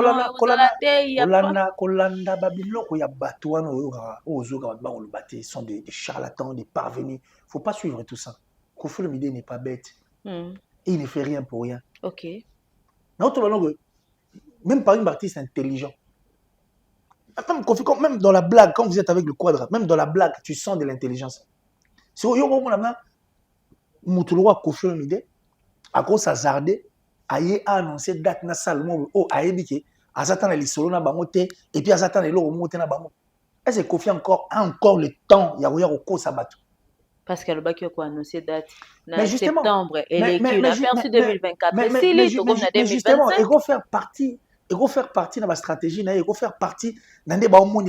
Kolanda Babylon, il y a Batouan, ils sont des charlatans, des parvenus. Il ne faut pas suivre tout ça. Kofi Olomide n'est pas bête. Et il ne fait rien pour rien. Ok. Même par une artiste intelligent. Même dans la blague, quand vous êtes avec le quadre, même dans la blague, tu sens de l'intelligence. Si vous avez Moutouloua Kofi Olomide, à cause de Zardé, aïe a annoncé date na salmo o aïe bike, azatan les solo na bangote et puis azatan les loro monte na bango. Est-ce que Kofi a encore le temps ya au ko sabato? Parce que le bac a annoncé date en septembre et l'équipe a perdu 2024. Mais justement, il faut faire partie. Il faut faire partie de ma stratégie, il faut faire partie d'un débat au monde,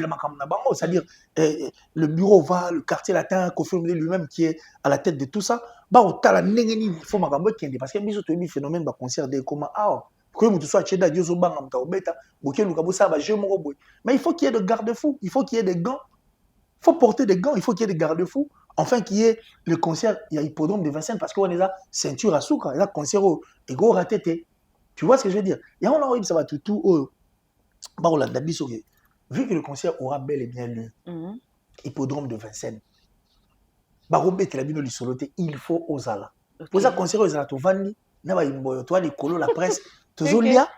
c'est-à-dire le bureau va, le quartier latin, Kofi Olomide lui-même qui est à la tête de tout ça, il faut parce que nous avons un phénomène de concert de comment Mais il faut qu'il y ait de garde-fous, il faut qu'il y ait des gants, il faut porter des gants, il faut qu'il y ait des garde-fous. Enfin, qu'il y ait le concert, il y a hippodrome de Vincennes parce qu'on est là, ceinture à souk, il y a concert au ego ratété. Tu vois ce que je veux dire? Il y a un ça va tout. Vu que le concert aura bel et bien lieu, hippodrome de Vincennes, il faut aux ala. Pour ça, concert aux ala, tu vandi, toi, les colos, la presse, Tozolia,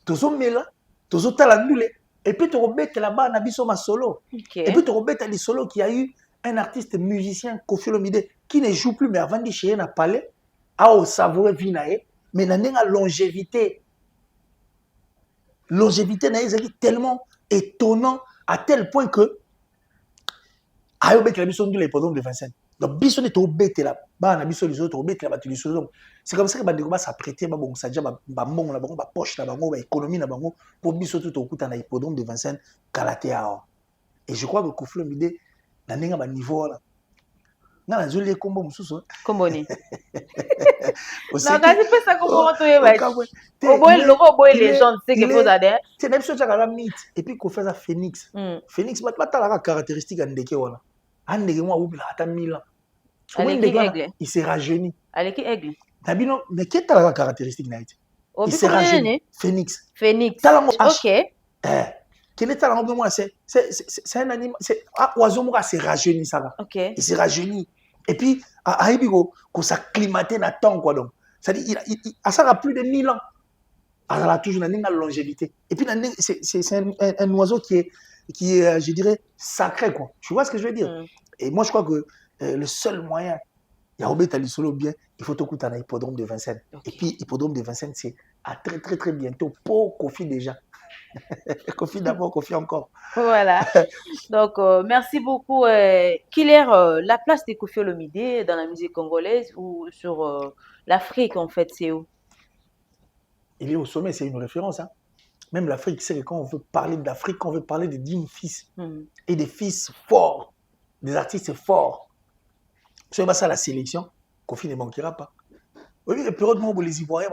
Tozomela, Tozotalandoule, et puis tu rebêtes là-bas, Nabiso ma solo. Et puis tu rebêtes les solos qui a eu un artiste musicien, Kofi Olomide, qui ne joue plus, mais avant de chez un palais, a au savourer Vinae, mais n'a pas longévité. Longévité n'a pas tellement étonnant à tel point que ayo bête la biso ndule hippodrome de Vincennes. Donc biso ne to bête là, ba na biso les autres bête là ba tu donc c'est comme ça que ba de s'apprêter ba bon ça déjà ba mbongo na bango ba poche na bango ba économie na bango pour biso tout au kuta na hippodrome de Vincennes Kalatea. Et je crois que Kofi Olomide na nenga ba niveau là. Na zoli kombo mususu. Komboni. Na kasi pesa kombo to yeba. O boy logo boy légende c'est que faut adé. C'est même chose ça mythe et puis qu'on fait ça Phoenix. Phoenix ba la caractéristique andeke wala. Andeke moi oubla ata 1000 ans. Il s'est rajeuni. Avec aigle. Tabino mais quelle est la caractéristique naïti? Il s'est rajeuni. Phoenix. Phoenix. OK. Quel est talent de moi c'est un animal c'est oiseau moi c'est rajeuni ça là. OK. Il s'est rajeuni. Et puis à Ibigo qu'on s'acclimater na temps quoi donc. Ça dit il ça a plus de 1000 ans. Elle a toujours une longévité. Et puis c'est un oiseau qui est je dirais sacré quoi. Tu vois ce que je veux dire? Et moi je crois que le seul moyen il y a Robert Alisolo bien, il faut t'écouter à l'hippodrome de Vincennes. Okay. Et puis hippodrome de Vincennes c'est à très très très bientôt pour Kofi déjà. Kofi d'abord, Kofi encore. Voilà. Donc, merci beaucoup. Quelle est la place de Kofi Olomide dans la musique congolaise ou sur l'Afrique, en fait, c'est où? Il est au sommet, c'est une référence. Hein. Même l'Afrique, c'est que quand on veut parler d'Afrique, quand on veut parler de dignes fils et des fils forts, des artistes forts, c'est ça la sélection, Kofi ne manquera pas. Oui, et puis, les Ivoiriens,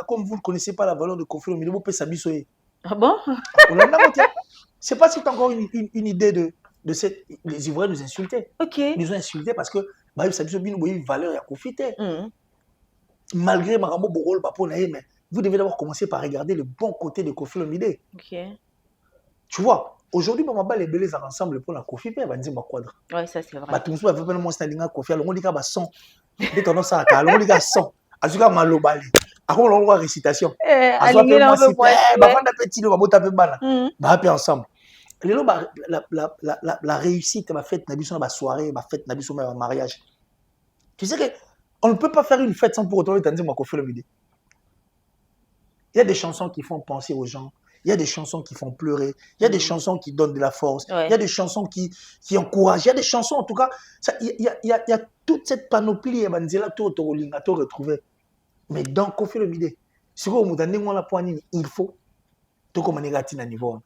comme vous ne connaissez pas la valeur de Kofi Olomide, vous pouvez s'habiller. Ah bon? Je ne sais pas si tu as encore une idée de cette... Les Ivoiriens nous insultaient. Ok. Ils nous ont insultés parce que ça a une valeur à profiter. Malgré Maramo Borol, mais vous devez d'abord commencer par regarder le bon côté de Kofi Olomide. Ok. Tu vois, aujourd'hui, on va les belés ensemble pour la Kofi, on va dire quadre. Oui, ça c'est vrai. Tout le monde va faire mon standing à Kofi, alors on dit qu'il y a son. Dès qu'on a ça, on dit qu'il y a son. En tout cas, malobali. Après, on voit récitation. Ensemble. La réussite, ma fête, ma soirée, ma fête, ma mariage. Tu sais qu'on ne peut pas faire une fête sans pour autant dire ma Kofi Olomide. Il y a des chansons qui font penser aux gens. Il y a des chansons qui font pleurer. Il y a des chansons qui donnent de la force. Il y a des chansons qui encouragent. Il y a des chansons, en tout cas, il y a toute cette panoplie. Tout retrouver. Mais dans Kofi Olomide, si vous avez il faut tout comme négatif à niveau.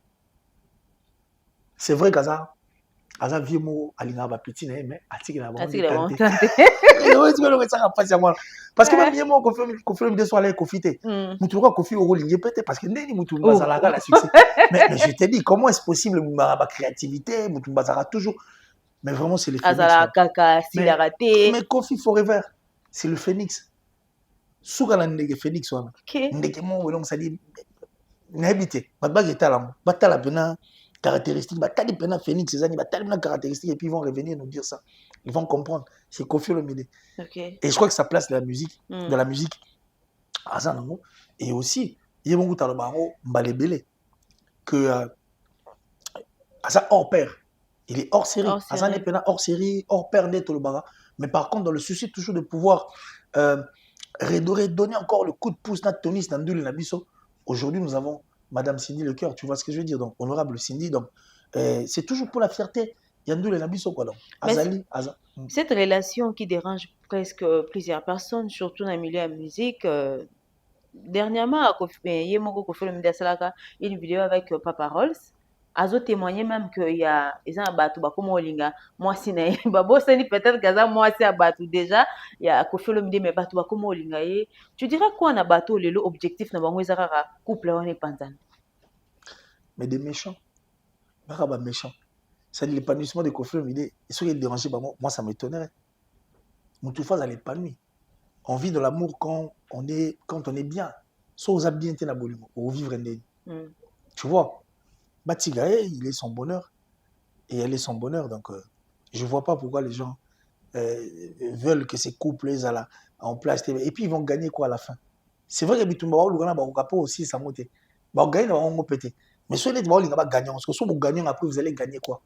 C'est vrai qu'Aza vieux mot à petit mais parce que même vieux mot Kofi Olomide soit là Kofité. Mutu quoi Kofi au ligne peut-être parce que neni mutu bazalaga la succès. Mais je te dis comment est-ce possible ma créativité mutu bazara toujours. Mais vraiment c'est le Phoenix. Azala kaka s'il a raté. Mais Kofi Forever c'est le Phoenix. Soukala ndege Phoenix wana. Ndege mo welong ça dit n'habité. Babage talam. Batala bena caractéristique. Batali bena Phoenix ces années. Batali bena caractéristique et puis ils vont revenir nous dire ça. Ils vont comprendre. C'est Kofi Olomide. Et je crois que ça place de la musique, et aussi il y a beaucoup de talents mbalebele que Asa hors pair. Il est hors série. Asa n'est pas hors série, hors pair net le baga. Mais par contre dans le souci toujours de pouvoir donner encore le coup de pouce à Tonis Nandul Nabiso. Aujourd'hui, nous avons Madame Cindy Lecoeur, tu vois ce que je veux dire, donc honorable Cindy. Donc, c'est toujours pour la fierté. Yandul Nabiso, quoi donc. Azali, cette relation qui dérange presque plusieurs personnes, surtout dans le milieu de la musique. Dernièrement, il y a une vidéo avec Papa Rolls. azo témoigner même que il y a un bateau ba comme olinga moi si na ba bosani peut-être que moi c'est un bateau déjà il y a Koffi Olomide mais bateau ba comme olinga tu dirais quoi na bateau le objectif na bango ezaka couple wana panzana mais des méchants ba méchants c'est l'épanouissement de Koffi Olomide et ceux qui dérangent moi ça m'étonnerait Moutoufa ça l'épanouit on vit de l'amour quand on est bien so oza bien te na bolingo au vivre ndeni tu vois Batiga, il est son bonheur et elle est son bonheur. Donc, je ne vois pas pourquoi les gens veulent que ces couples soient en place. Et puis, ils vont gagner quoi à la fin? C'est vrai que Bitumba aussi, ça monte. Ils vont gagner, ils vont péter. Mais si vous voulez gagner, parce que si vous gagnez, après, vous allez gagner quoi?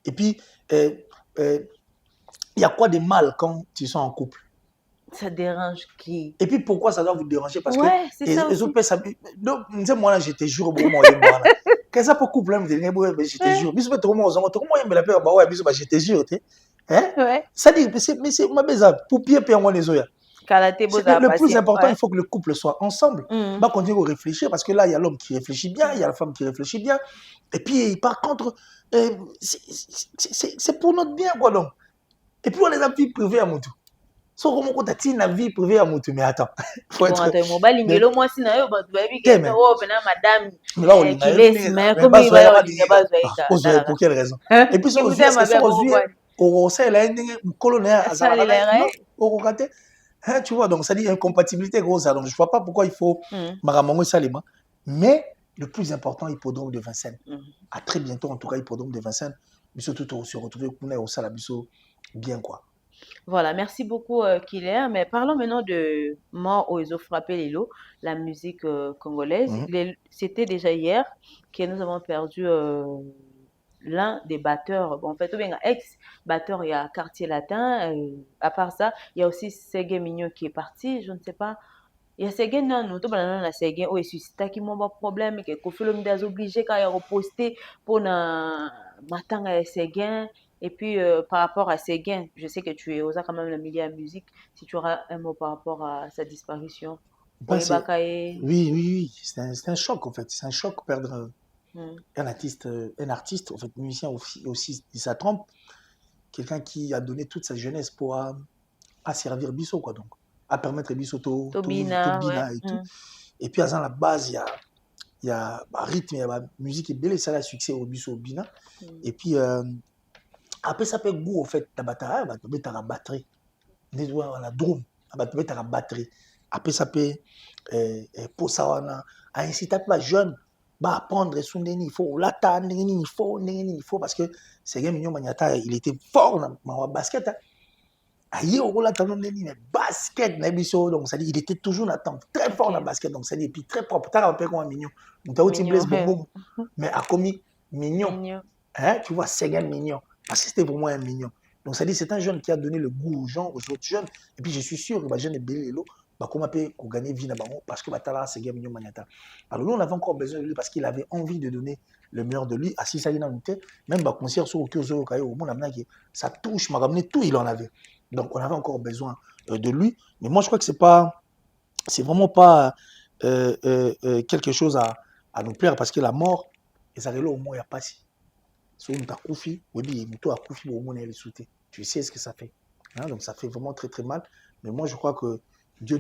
Et puis, il y a quoi de mal quand ils sont en couple? Ça dérange qui? Et puis pourquoi ça doit vous déranger? Parce ouais, que les autres personnes. Donc, moi là, je te jure, qu'est-ce que ça peut couper? Je te jure. Je te jure. Ça dit, mais c'est ma bêtise. Pour pied, les autres. Le plus important, il faut que le couple soit ensemble. Bah, continuer à réfléchir parce que là, il y a l'homme qui réfléchit bien, il y a la femme qui réfléchit bien. Et puis, par contre, c'est pour notre bien, quoi donc. Et puis, on les a vie privée à mon tour. So comment on t'a la vie privée à mon tour mais attends faut être moi si na yo ba baby que madame qui laisse mais comme il va pour quelle raison et puis on sait là un colonel tu vois donc ça dit incompatibilité gros ça donc je vois pas pourquoi il faut maramongo salima mais le plus important hippodrome de Vincennes à très bientôt en tout cas hippodrome de Vincennes mais surtout on se retrouver au Salabiso bien quoi. Voilà, merci beaucoup Kylian. Mais parlons maintenant de mort où ils ont frappé les lots, la musique congolaise. C'était déjà hier que nous avons perdu l'un des batteurs. Bon, en fait, un ex-batteur, il y a Quartier Latin. À part ça, il y a aussi Ségué Mignon qui est parti. Je ne sais pas. Il y a Ségué, non, nous, tout le monde a Ségué. Oh, il suscite qui m'ont pas problème. Que Koffi Olomide a obligé quand il a reposté pour na matanga Ségué. Et puis, par rapport à Séguin, je sais que tu es quand même le milieu de la musique. Si tu auras un mot par rapport à sa disparition. Oui. C'est un choc, en fait. C'est un choc perdre un artiste, en fait, musicien aussi de sa trompe. Quelqu'un qui a donné toute sa jeunesse pour à servir Bisso, quoi, donc. À permettre Bisso Tobina et tout. Et puis, à la base, il y a rythme, il y a musique et belle, ça a succès au Bisso Bina. Et puis, après ça peut goût au fait ta batterie la batterie la drum la batterie après ça peut pour ça on a inciter pas jeune bah apprendre son il faut l'attendre il faut parce que c'est game Mignon Maniata il était fort dans basket aïe au la mais basket donc ça dit il était toujours très fort dans basket donc ça dit et puis très propre t'as un peu comme un Mignon mais a commis Mignon hein tu vois c'est game Mignon parce que c'était vraiment un mignon. Donc, ça dit, c'est un jeune qui a donné le goût aux gens, aux autres jeunes. Et puis, je suis sûr que les jeunes est comment peut gagner vie parce que c'est Mignon Maniata. Alors, nous, on avait encore besoin de lui parce qu'il avait envie de donner le meilleur de lui. À si ça y est, même le concert sur au monde, ça touche, m'a ramené tout, il en avait. Donc, on avait encore besoin de lui. Mais moi, je crois que c'est vraiment pas quelque chose à nous plaire parce que la mort, et ça au moins, il n'y a pas si. Si on t'a confié, tu sais ce que ça fait. Hein? Donc ça fait vraiment très très mal. Mais moi je crois que Dieu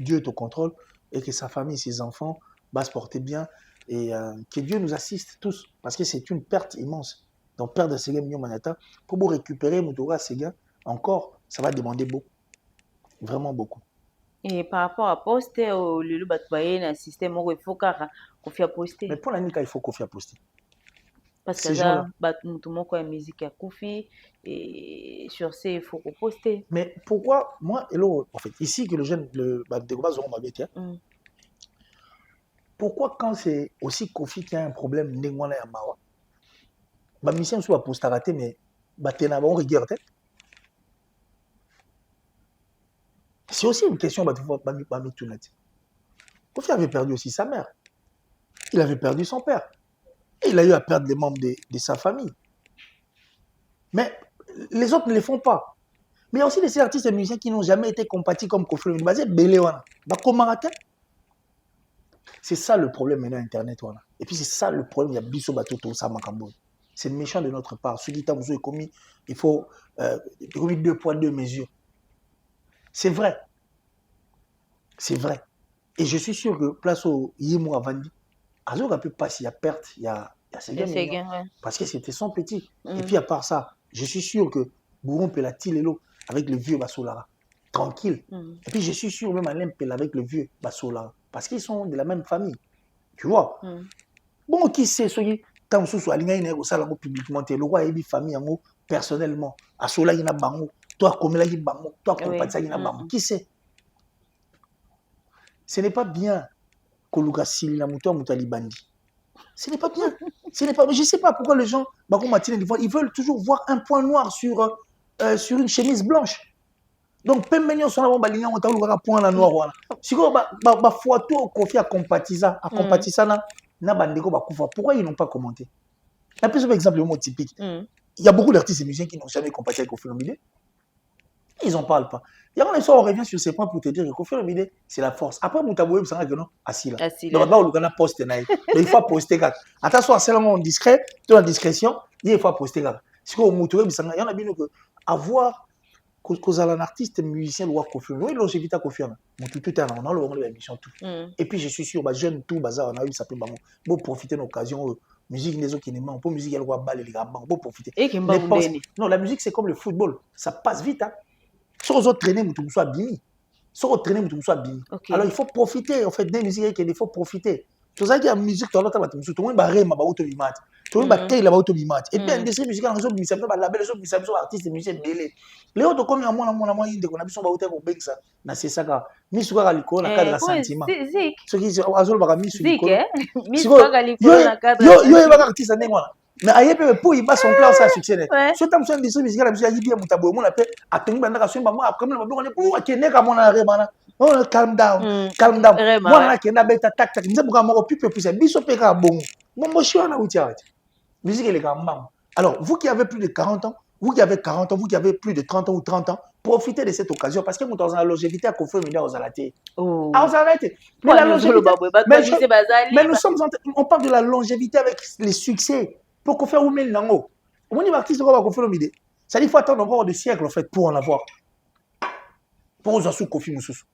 est au contrôle et que sa famille, ses enfants va se porter bien et que Dieu nous assiste tous parce que c'est une perte immense. Donc perdre Séguin Mignon Maniata, pour vous récupérer Moutoura Séguin, encore, ça va demander beaucoup. Vraiment beaucoup. Et par rapport à poster, le batouaye, un système où il faut confier à poster. Mais pour la nuit, il faut confier à poster. Parce que là, tout le monde a musique à Koufi et sur ce, il faut poster. Mais pourquoi, moi, en fait, ici que le jeune, pourquoi quand c'est aussi Koufi qui a un problème, Ndengwana et Mawa, ma mission soit poster raté, mais on regarde. C'est aussi une question, Koufi avait perdu aussi sa mère. Il avait perdu son père. Et il a eu à perdre les membres de sa famille. Mais les autres ne le font pas. Mais il y a aussi des artistes et musiciens qui n'ont jamais été compatibles comme Koffi Olomide. C'est Béléwana. C'est ça le problème maintenant Internet. Voilà. Et puis c'est ça le problème, il y a biso bateau tout ça makambo. C'est méchant de notre part. Ceux qui t'ont commis, il faut commis 2 poids 2 mesures. C'est vrai. C'est vrai. Et je suis sûr que place au Yemo Avandi, Azor a pu passer, il y a perte, il y a Séguin, ouais. Parce que c'était son petit. Et puis à part ça, je suis sûr que Bouron Pelati Lelo avec le vieux Bassolara, tranquille. Et puis je suis sûr même Alain Pel avec le vieux Bassolara, parce qu'ils sont de la même famille. Tu vois. Bon, qui sait, tant sous Alinga Ine au salon publiquement, le roi et famille en personnellement. Asola Ina Bango, toi comme la Bango, toi comme Patsa Ina Bango. Qui sait? Ce n'est pas bien que Lugasili la mouton Moutali Bandi. Ce n'est pas bien. Ce n'est pas. Je ne sais pas pourquoi les gens, ils veulent toujours voir un point noir sur une chemise blanche. Donc, peu de gens sont là, on va voir un point noir. Si on va fois tout confier à compatisa, pourquoi ils n'ont pas commenté? Un peu exemple, le mot typique. Il y a beaucoup d'artistes et musiciens qui n'ont jamais compati avec Koffi Olomide. Ils n'en parlent pas. Il y a un on revient sur ces points pour te dire que Koffi Olomide, c'est la force. Après, Moutaboué, vous savez que non, assis là. Donc, là, on a posté. Mais il faut poster. Attention, c'est là discret, dans la discrétion, il faut poster. Si on Moutaboué, il y en a bien que avoir un artiste, musicien, doit Koffi Olomide. Oui, longévité à Koffi Olomide. Tout est en on a le moment de l'émission, tout. Et puis, je suis sûr, jeune, tout, bazar, on a eu ça peut bon profiter de l'occasion. Musique des autres qui n'aiment pas, musique, elle va baller les gars, bon profiter. Non, la musique, c'est comme le football. Ça passe vite, hein. Si on doit traîner, on soit bini. Si on traîner, on soit bini. Alors il faut profiter en fait des musiques, il faut profiter. Tout ça qui a musique, tout le monde va rire, ma auto bimat. Tout le monde va tailler la auto bimat. Et puis l'industrie musicale, on a besoin de label, on a besoin d'artistes et musiciens belés. Les autres comme moi, on a besoin de au bec ça. Na c'est ça ka. Misuka galiko na cadre sentiment. Ce qui azol ba mi suliko. Misuka galiko na cadre. Yo ba artiste ne ngwana. Mais ailleurs pour il bat son plan ça succès net. Ce temps sur l'industrie musicale, la musique a bien Moutabo, on appelle à tenir banda ka swimba moi comme on est pour kene ka mona rebana. Oh calm down, calm down. Moi na kena beta tac tac. Nza buka moko pipe plus biso peka bon. Mon mocho na utia. Musique elle est quand même. Alors, vous qui avez plus de 40 ans, vous qui avez 40 ans, vous qui avez plus de 30 ans ou 30 ans, profitez de cette occasion parce que vous avez la longévité à Koffi Olomide aux alatés. Ah, vous arrêtez. Mais la longévité. Mais nous sommes on parle de la longévité avec les succès. Pour Koffi Olomide nango. On est artiste de Koffi Olomide. Ça dit qu'il faut attendre encore des siècles en fait pour en avoir. Pour aux assous Koffi Moussous.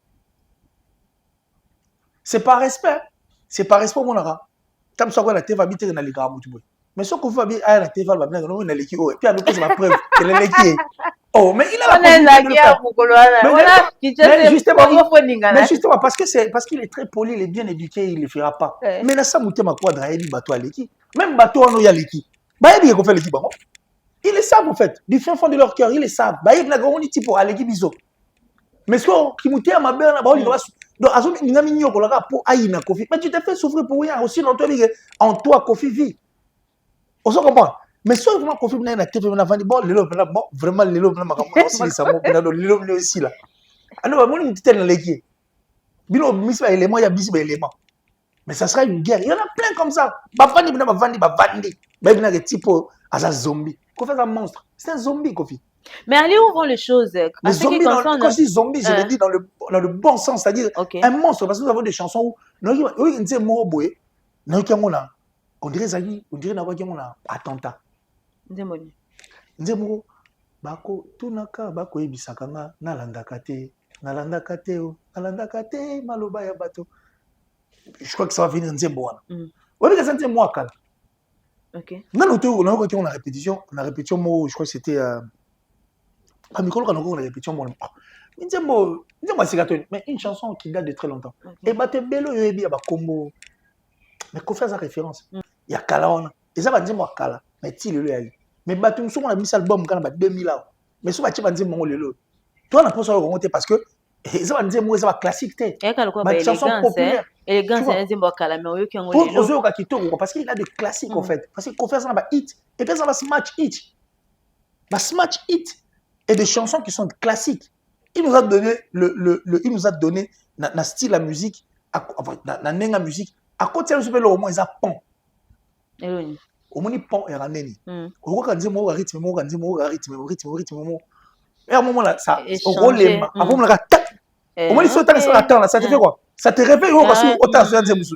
C'est pas respect. C'est pas respect mon ara. Tam so quoi la TV habiter dans les gars Moutouboy. Mais ce qu'on fait à la TV va bien dans les qui oh et puis à nous c'est ma preuve que les qui oh mais il a mais justement parce qu'il est très poli, il est bien éduqué, il le fera pas. Mais là ça Mouté ma quadra et bateau à l'équipe. Même bateau en ya l'équipe. Bah il bien qu'on fait l'équipe bon. Ils le savent en fait, du fin fond de leur cœur, ils le savent. Bah il na grand type pour à l'équipe biso. Mais ce qui Mouté à ma belle là-bas il va donc azo ninga minyo ko la pour aïna Koffi. Mais tu t'es fait souffrir pour rien aussi dans toi Koffi vit. On se comprend. Mais soit vraiment Koffi Olomide na TV na vandi bon vraiment lelo na makambo aussi ça mo na lelo aussi là. Alors moi ni tête dans l'équipe. Bino misi ba élément ya bisi ba élément. Mais ça sera une guerre. Il y en a plein comme ça. Ba vandi ba vandi. Ba bina des types à zombie. Koffi est un monstre. C'est un zombie Koffi. Mais allez où vont les choses? Les zombies, quand je dis zombie, je le dis dans le bon sens, c'est-à-dire un monstre, parce que nous avons des chansons où on dirait Zali, on dirait qu'on a attentat. Nzemoro, bako tunaka bako ebisakanga nalanda kate maloba ya bato. Je crois que ça va venir Nzembo. Oui, mais ça c'est moi calme. OK. On a répétition, je crois que c'était à micro quand on a répétition mon Nzembo mais une chanson qui date de très longtemps. Et Batebelo yebi ba combo. Mais qu'on fait sa référence. Il y a Kala et ça va dire moi Kala, mais ti le ali. Mais Batum son on a mis cet album quand ba 2000 là. Mais so ba ti ba dire mon lelo. Toi on a pensé remonter parce que ça va dire moi ça va classique té. Ma chanson populaire. Élégance c'est Nzembo Kala mais oyo ki ngolo. Pour ozo ka kitoko parce qu'il a des classiques en fait. Parce qu'il qu'on fait ça ba hit et puis ça va smash hit. Ba smash hit et des chansons qui sont classiques. Il nous a donné il nous a donné na style la musique na nenga musique à côté de le au moins ça pont. Au moins pont et raneni. Au quand dire moi rythme et à un moment là ça au relève avant on la tac. Au moins il faut attendre ça attend là ça te fait quoi? Ça te réveille parce que autant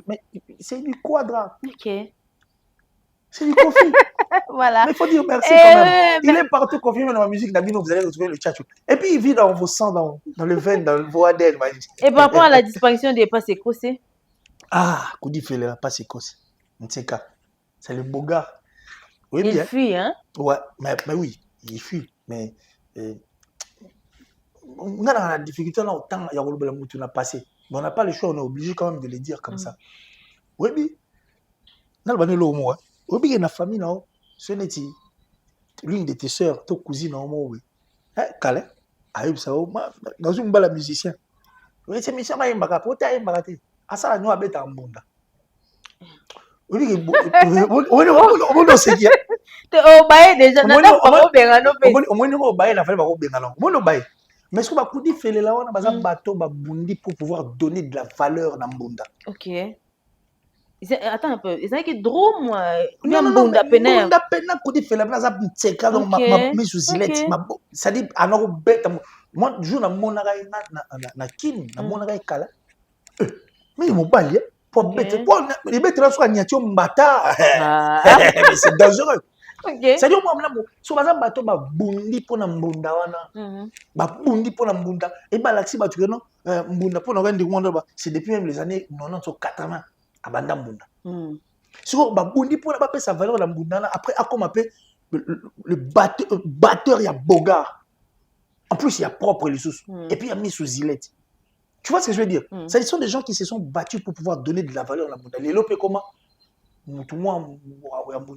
mais c'est du quadra. Ok. C'est du Kofi. Voilà. Mais il faut dire merci quand même. Il est partout confirmé dans la musique d'Abino, vous allez retrouver le tchatchou. Et puis il vit dans vos sangs, dans le veine, dans vos ADN. Et par rapport à la disparition des Paseko, c'est ah, Koudi Fele, Paseko, c'est le beau gars. Oui, il fuit, hein? Ouais, mais oui, il fuit. Mais on a dans la difficulté là, autant il y a le Belamout, on a passé. Mais on n'a pas le choix, on est obligé quand même de le dire comme ça. Oui, oui. On a le banné l'homme, ouais. Oui, il y a une famille, non? Ce n'est pas l'une de tes soeurs, ton cousin, non? Oui. Calais, Aïb, ça va. Dans une balle musicien. Oui, c'est Michel Maïmbaka, pour t'aider, Mbakate. À ça, nous avons un monde. Oui, on a ce qui est. Oh, bah, déjà, on a bien, mais ce qu'on dit, c'est là, on a besoin de bateau, bundi pour pouvoir donner de la valeur dans Bunda. Ok. Attends un peu, ils ont que drôme, non, Bunda pena, qu'on dit, fait la place à Tseka, donc ma sous-silette, ça dit, à nos bêtes, moi, je joue mon araï, na kin, na mon araï kala. Mais ils m'ont pas lié. Pour bête, les bêtes là, soit niatio mbata. C'est dangereux. C'est-à-dire, moi, si on a un bateau, bundi pour na mbunda wana. Bundi pour na mbunda. Et bah, l'axi, bah, tu vois, non, mbunda pour na c'est depuis même les années 90 ou 80 à banda mbunda. Si on a bundi pour na sa valeur la mbunda, après, à comme appelle le batteur, il y a Bogart. En plus, il y a propre les sous. Et puis, il y a mis sous zilette. Tu vois ce que je veux dire? Ce sont des gens qui se sont battus pour pouvoir donner de la valeur à la mbunda. Les lopes, comment? Tout le monde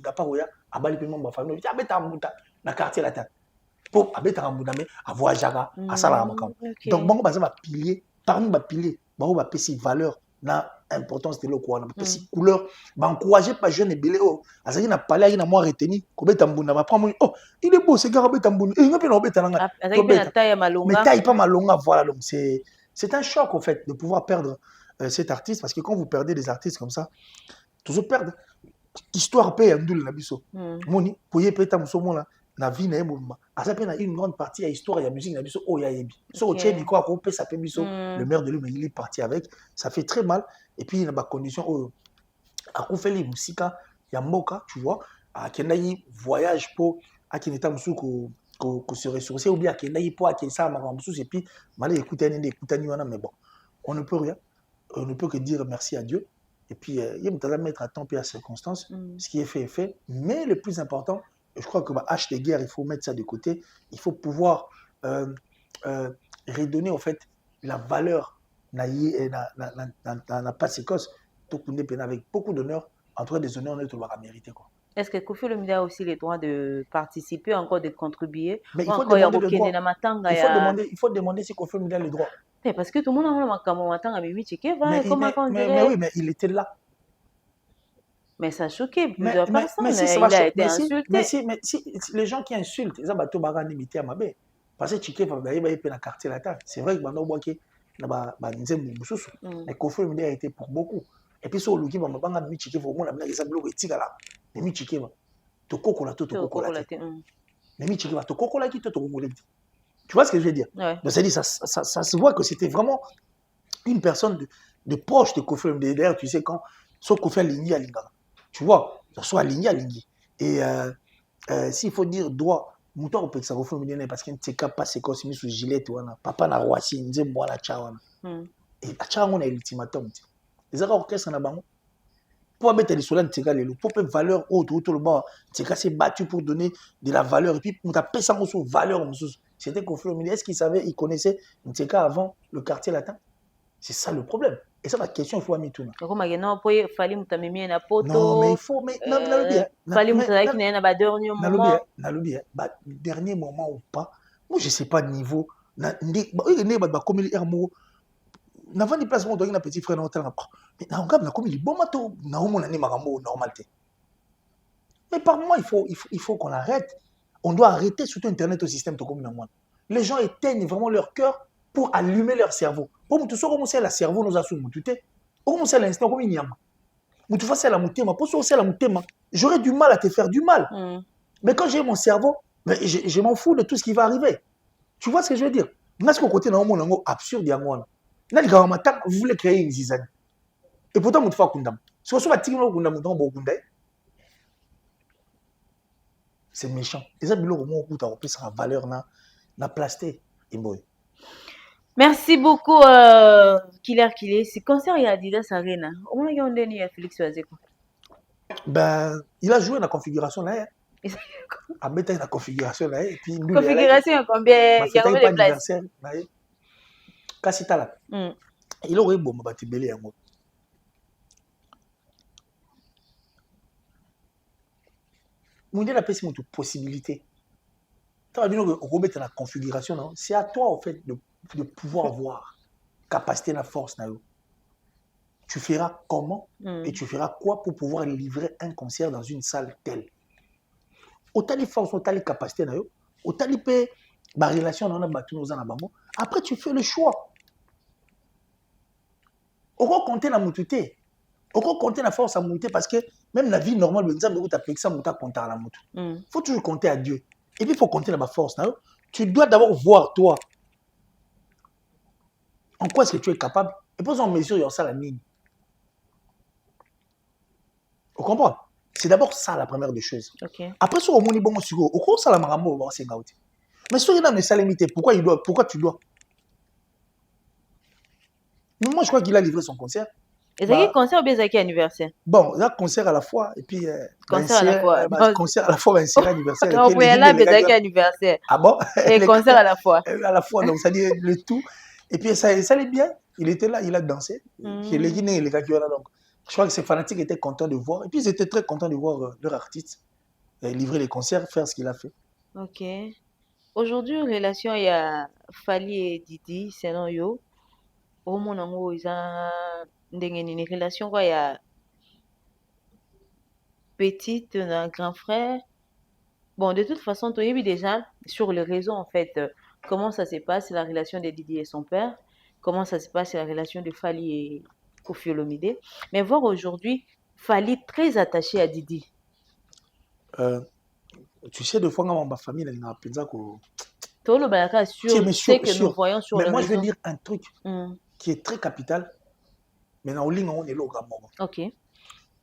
a pas abali paiement ma famille abeta mbunda na quartier la tête pour abeta mbunda mais avoir jaga asala makam donc bango baza ba pilier parmi ba pilier bango ba pesi valeur na importance de lokwana ba pesi couleur ba encourager pas jeune belé oh azaki na parler na moi retenu ko beta mbunda ba prendre oh il est beau ce gars beta mbunda et ngapi na beta nanga mais taille pas malonga voilà donc c'est un choc en fait de pouvoir perdre cet artiste parce que quand vous perdez des artistes comme ça toujours perdre histoire paye andul na biso moni poye peta musomo la na vie na eboma asa pe na une grande partie à histoire ya musique na biso o ya yebi so tchebi quoi ko pesa pe biso le maire de lui il est parti avec ça fait très mal et puis na ba condition o a kufeli musika ya mboka tu vois a kenayi voyage pour a kineta musuko ko se ressourcer ou bien kenayi pour a kensa ma musuko et puis malé écouter ni wana mais bon on ne peut rien on ne peut que dire merci à Dieu. Et puis, il y a mettre à temps et à circonstances. Ce qui est fait est fait. Mais le plus important, je crois que H de guerre, il faut mettre ça de côté. Il faut pouvoir redonner en fait la valeur na Passekos avec beaucoup d'honneur. Entre des honneurs, on est toujours à mériter. Est-ce que Kofi Olomide a aussi les droits de participer, encore de contribuer? Mais il faut demander le droit. Il faut demander si Kofi Olomide a le droit. Parce que tout le monde a mais oui, mais il était là. Mais ça a choqué plusieurs personnes. Il a été insulté. Mais si les gens qui insultent, ils ont bateau baran imité à ma baie. Parce que Tchiké va y aller dans quartier là. C'est vrai que maintenant on voit que mais Kofi Olomide a été pour beaucoup. Et puis sur le qui va me banga mi Tchiké faut moi la bloqué tigala. Mais mi Tchiké va to kokola to kokola. Mais mi Tchiké va to kokola qui to kokola. Tu vois ce que je veux dire? Ouais. Donc, ça se voit que c'était vraiment une personne de proche de Kofi Olomide. D'ailleurs, tu sais, quand soit Kofi aligné à Lingala, tu vois, soit aligné à Lingui. Et s'il faut dire droit, Mouton on peut que ça Kofi Olomide parce qu'il ne pas c'est comme si sous gilet, papa na roisi, nze moi la chawana. Et la chawana on a l'ultimatum. Les orchestres na bango. Pour mettre les soldats de Lelo, pour faire valeur autour le bord, Tseka s'est battu pour donner de la valeur et puis on a payé ça en valeur. C'était Kofi Olomide. Est-ce qu'il savait, il connaissait Tseka avant le quartier latin? C'est ça le problème. Et ça, la question, il faut mettre tout. Non, mais il faut. Mais dernier moment ou pas, moi je ne sais pas niveau. N'avant des placements de un petit frère mais na ngam na comme il bon mato na homo na ni makambo normalité. Mais par moment il faut qu'on arrête. On doit arrêter surtout internet au système to comme na moi. Les gens éteignent vraiment leur cœur pour allumer leur cerveau. Pour tout ça commencer la cerveau nous a sous mututé. Pour commencer l'instant comme inyama. Mutu face à la mutema, pour ça la mutema. J'aurais du mal à te faire du mal. Mais quand j'ai mon cerveau, je m'en fous de tout ce qui va arriver. Tu vois ce que je veux dire? Parce qu'au côté na homo nango absurde ya moi. Vous voulez créer une zizanie. Et pourtant, vous faites Kundam. Si vous faites Kundam, c'est méchant. Les amis, la valeur na plasté. Merci beaucoup, Killer. C'est concert il y a Adidas Arena. Au moins, il y a Félix Wazeko. Ben, il a joué dans la configuration là. A mettre la configuration là. Et puis, configuration, combien il y a combien de places? Kassita là. Il aurait bon, ma belé en mode. Mon Dieu, la possibilité. Tu vas dire que remettre la configuration, c'est à toi en fait de pouvoir voir capacité la force. Tu feras comment et tu feras quoi pour pouvoir livrer un concert dans une salle telle. Autant les forces, autant les capacités, autant les paix, la relation dans la après tu fais le choix. On va compter la moutouté. On va compter la force à monter parce que même la vie normale, il faut toujours compter à Dieu. Et puis il faut compter la force. Tu dois d'abord voir toi. En quoi est-ce que tu es capable? Et puis on mesure ça la ligne. On comprend? C'est d'abord ça la première des choses. Okay. Après, sur le monde, bon, au cours ça la maramo, c'est gaouté. Mais sur une salamité, pourquoi tu dois? Moi, je crois qu'il a livré son concert. Et c'est qui concert ou bien c'est qui anniversaire? Bon, il y a concert à la fois et puis concert à la fois. Concert à la fois, c'est anniversaire. Donc oui, là, c'est qui anniversaire. Ah bon? Et concert à la fois. À la fois, donc ça dit le tout. Et puis ça allait bien. Il était là, il a dansé. Les Guinéens, les gars qui étaient là, donc. Je crois que ces fanatiques étaient contents de voir. Et puis, ils étaient très contents de voir leur artiste livrer les concerts, faire ce qu'il a fait. Ok. Aujourd'hui, en relation, il y a Fally et Didi, c'est non yo. Au moins, ils ont une relation, il y a petite, un grand frère. Bon, de toute façon, tu as vu déjà sur les réseaux, en fait, comment ça se passe, la relation de Didi et son père. Comment ça se passe, la relation de Fally et Koffi Olomide. Mais voir aujourd'hui, Fally très attaché à Didi. Tu sais, de fois, dans ma famille, il y a un peu de sûr que nous voyons sur mais moi, je vais dire un truc qui est très capital. Mais dans le ligne, on est là. Ok.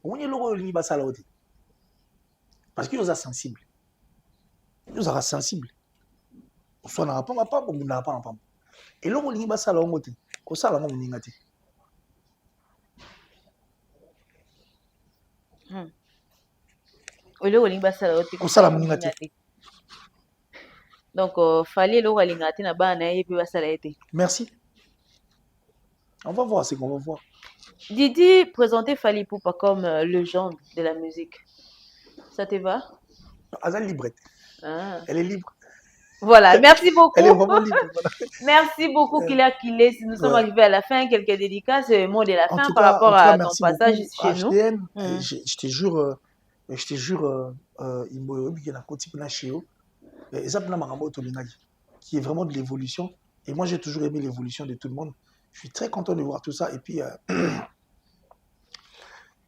On est là, parce qu'il nous a sensible. Il nous a sensible. Soit on n'a pas, on n'a pas. Et là, on est là, on est là. Donc, Fally le walingati na bana et puis basala été. Merci. On va voir ce qu'on va voir. Didi présenter Fally Ipupa comme légende de la musique. Ça te va? Elle est libre. Elle est libre. Voilà, merci beaucoup. Elle est vraiment libre. Merci beaucoup, Killer. Nous sommes arrivés à la fin. Quelques dédicaces, mot de la fin par rapport à ton passage chez nous. Je te jure, il m'a qui est vraiment de l'évolution. Et moi, j'ai toujours aimé l'évolution de tout le monde. Je suis très content de voir tout ça. Et puis,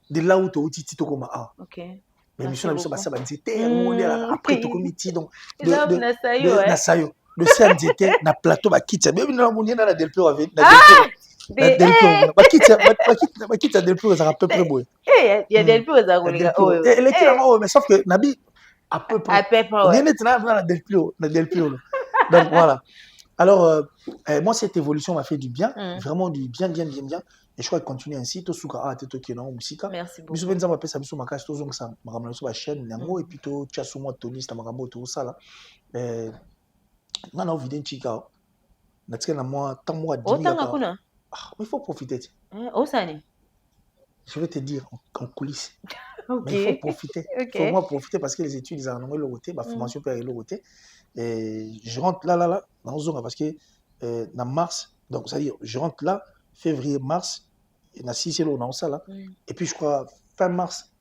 de là où tu as dit, ok. Mais mission après tu comité donc de Nasayo le CMDT na plateau ba kitsa même na monia na Delpiro avec na Delpiro ba kitsa Delpiro ça à peu près boy il y a Delpiro ça elle est là mais sauf que Nabi à peu près on est na Delpiro donc voilà alors moi cette évolution m'a fait du bien vraiment du bien. Et je crois qu'il continue ainsi. Merci beaucoup. Je vais vous appeler ça sur ma chaîne. Et puis, tu as sur moi Tony, c'est ma tout ça là. Non, vidéo chica. Il faut profiter. Je vais te dire en coulisses. Mais il faut profiter. Il faut moi profiter parce que les études, ils ont le côté, ma formation peut aller le côté. Et je rentre là, dans zone parce que dans mars, donc c'est-à-dire, je rentre là, février, mars. Il y a 6 dans ça là. Et puis je crois fin mars.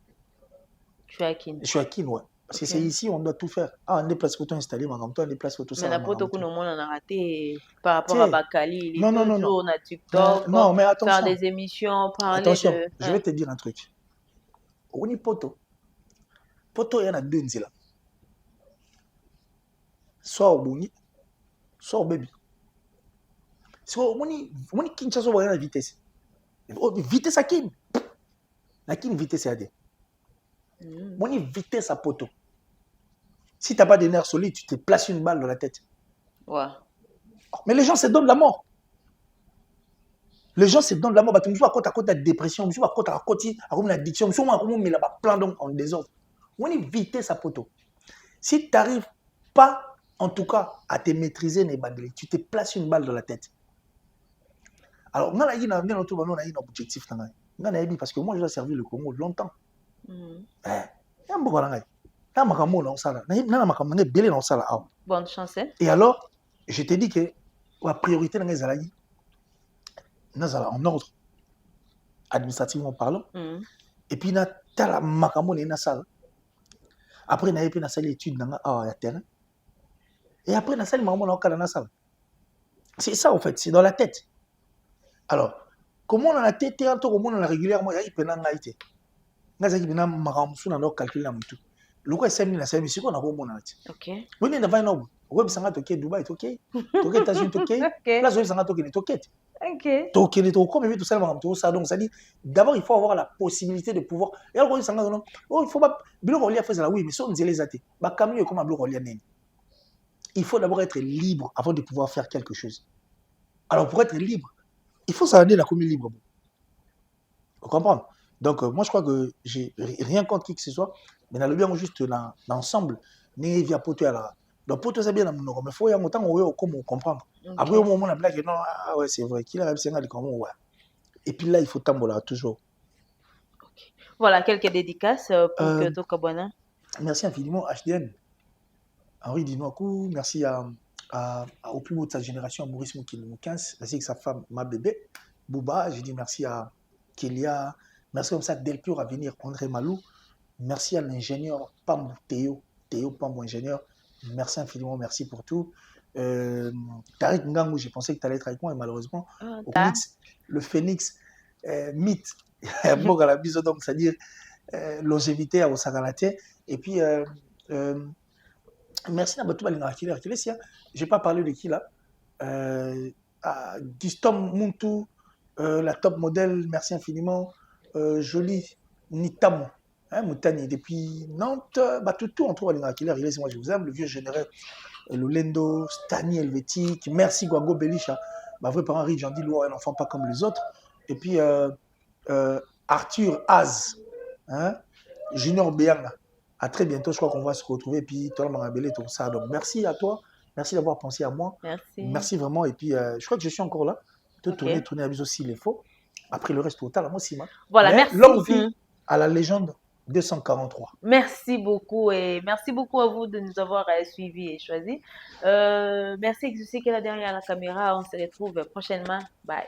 Je suis à Kin, ouais. Parce que c'est ici on doit tout faire. Ah, on est place photo installé, on est place photo ça. Mais la photo que nous on a raté par rapport à Bakali, il est toujours on a TikTok. Non, mais attention. Faire des émissions, parler attention, je vais te dire un truc. On est poto. Poto, il y en a deux là. Soit au Bouni, soit au baby. So, moni Kinshasa va la vitesse. Vitesse à qui? La qui vitesse à des. Moni vitesse à poteau. Si tu n'as pas de nerfs solides, tu te places une balle dans la tête. Ouais. Mais les gens se donnent la mort. Les gens se donnent la mort. Tu me vois à côté de dépression, tu me vois à côté de l'addiction, tu me vois à plein d'hommes en désordre. Moni vitesse à poteau. Si tu n'arrives pas, en tout cas, à te maîtriser, tu te places une balle dans la tête. Alors, on a un objectif. Parce que moi, j'ai servi le Congo longtemps. Bonne chance. Et alors, je t'ai dit que la priorité, c'est en ordre, administrativement parlant. Et puis, après, on a fait l'étude dans le terrain. Et après, on a fait la salle. C'est ça, en fait, c'est dans la tête. Alors, comment on a la tête, comment on a régulièrement, il y a une été. On a calculé tout. Le quoi, c'est c'est quoi, on a ok. Oui, mais on a web sanga toke Dubaï toke toke États-Unis toke place web sanga toke toke ok toke to comme tout ça ça donc ça dit d'abord il faut avoir la possibilité de pouvoir et alors sanga non oh il faut pas bilo relier faire ça oui mais son les athées ba camion comme bilo relier nene il faut d'abord être libre avant de pouvoir faire quelque chose. Alors pour être libre il faut s'arrêter la commune libre. Vous comprenez? Donc moi je crois que j'ai rien contre qui que ce soit mais dans le bien juste dans l'ensemble n'est via poteau à la. Donc, pour tout ça, bien, mais il faut y avoir autant de comprendre. Après, au moment où on a blague, non, ah ouais, c'est vrai, qu'il a réussi à dire comment, ouais. Et puis là, il faut tambola, toujours. Okay. Voilà, quelques dédicaces pour que tout Kabwana. Merci infiniment, HDN. Henri Dinouakou, merci au plus haut de sa génération, à Maurice Moukil 15, merci à sa femme, ma bébé, Bouba. Je dis merci à Kélia, merci comme ça, Delpure à venir, André Malou. Merci à l'ingénieur Pam Théo Pam, ingénieur. Merci infiniment, merci pour tout. Tariq Ngangou, j'ai pensé que tu allais être avec moi et malheureusement, le phénix mythe, donc c'est-à-dire longévité à Osagalaté. Et puis, merci à Batou Balina Akile. Je n'ai pas parlé de qui là. Distom Muntu, la top modèle, merci infiniment. Jolie Nitamo. Moutani, depuis Nantes, tout en trouve à l'Inakiller, moi je vous aime, le vieux général Lolendo, Stani Helvétique, merci Guago Belisha, ma vraie parent Henri Jean-Di Loire, un enfant pas comme les autres, et puis Arthur Az, Junior Béanga, à très bientôt, je crois qu'on va se retrouver, et puis toi, Mangabélé, tout ça, donc merci à toi, merci d'avoir pensé à moi, merci vraiment, et puis je crois que je suis encore là, tourner à bis aussi il faut, après le reste total, moi aussi, voilà, merci. Longue vie à la légende 243. Merci beaucoup et merci beaucoup à vous de nous avoir suivis et choisis. Merci Exusé qui est là derrière la caméra. On se retrouve prochainement. Bye.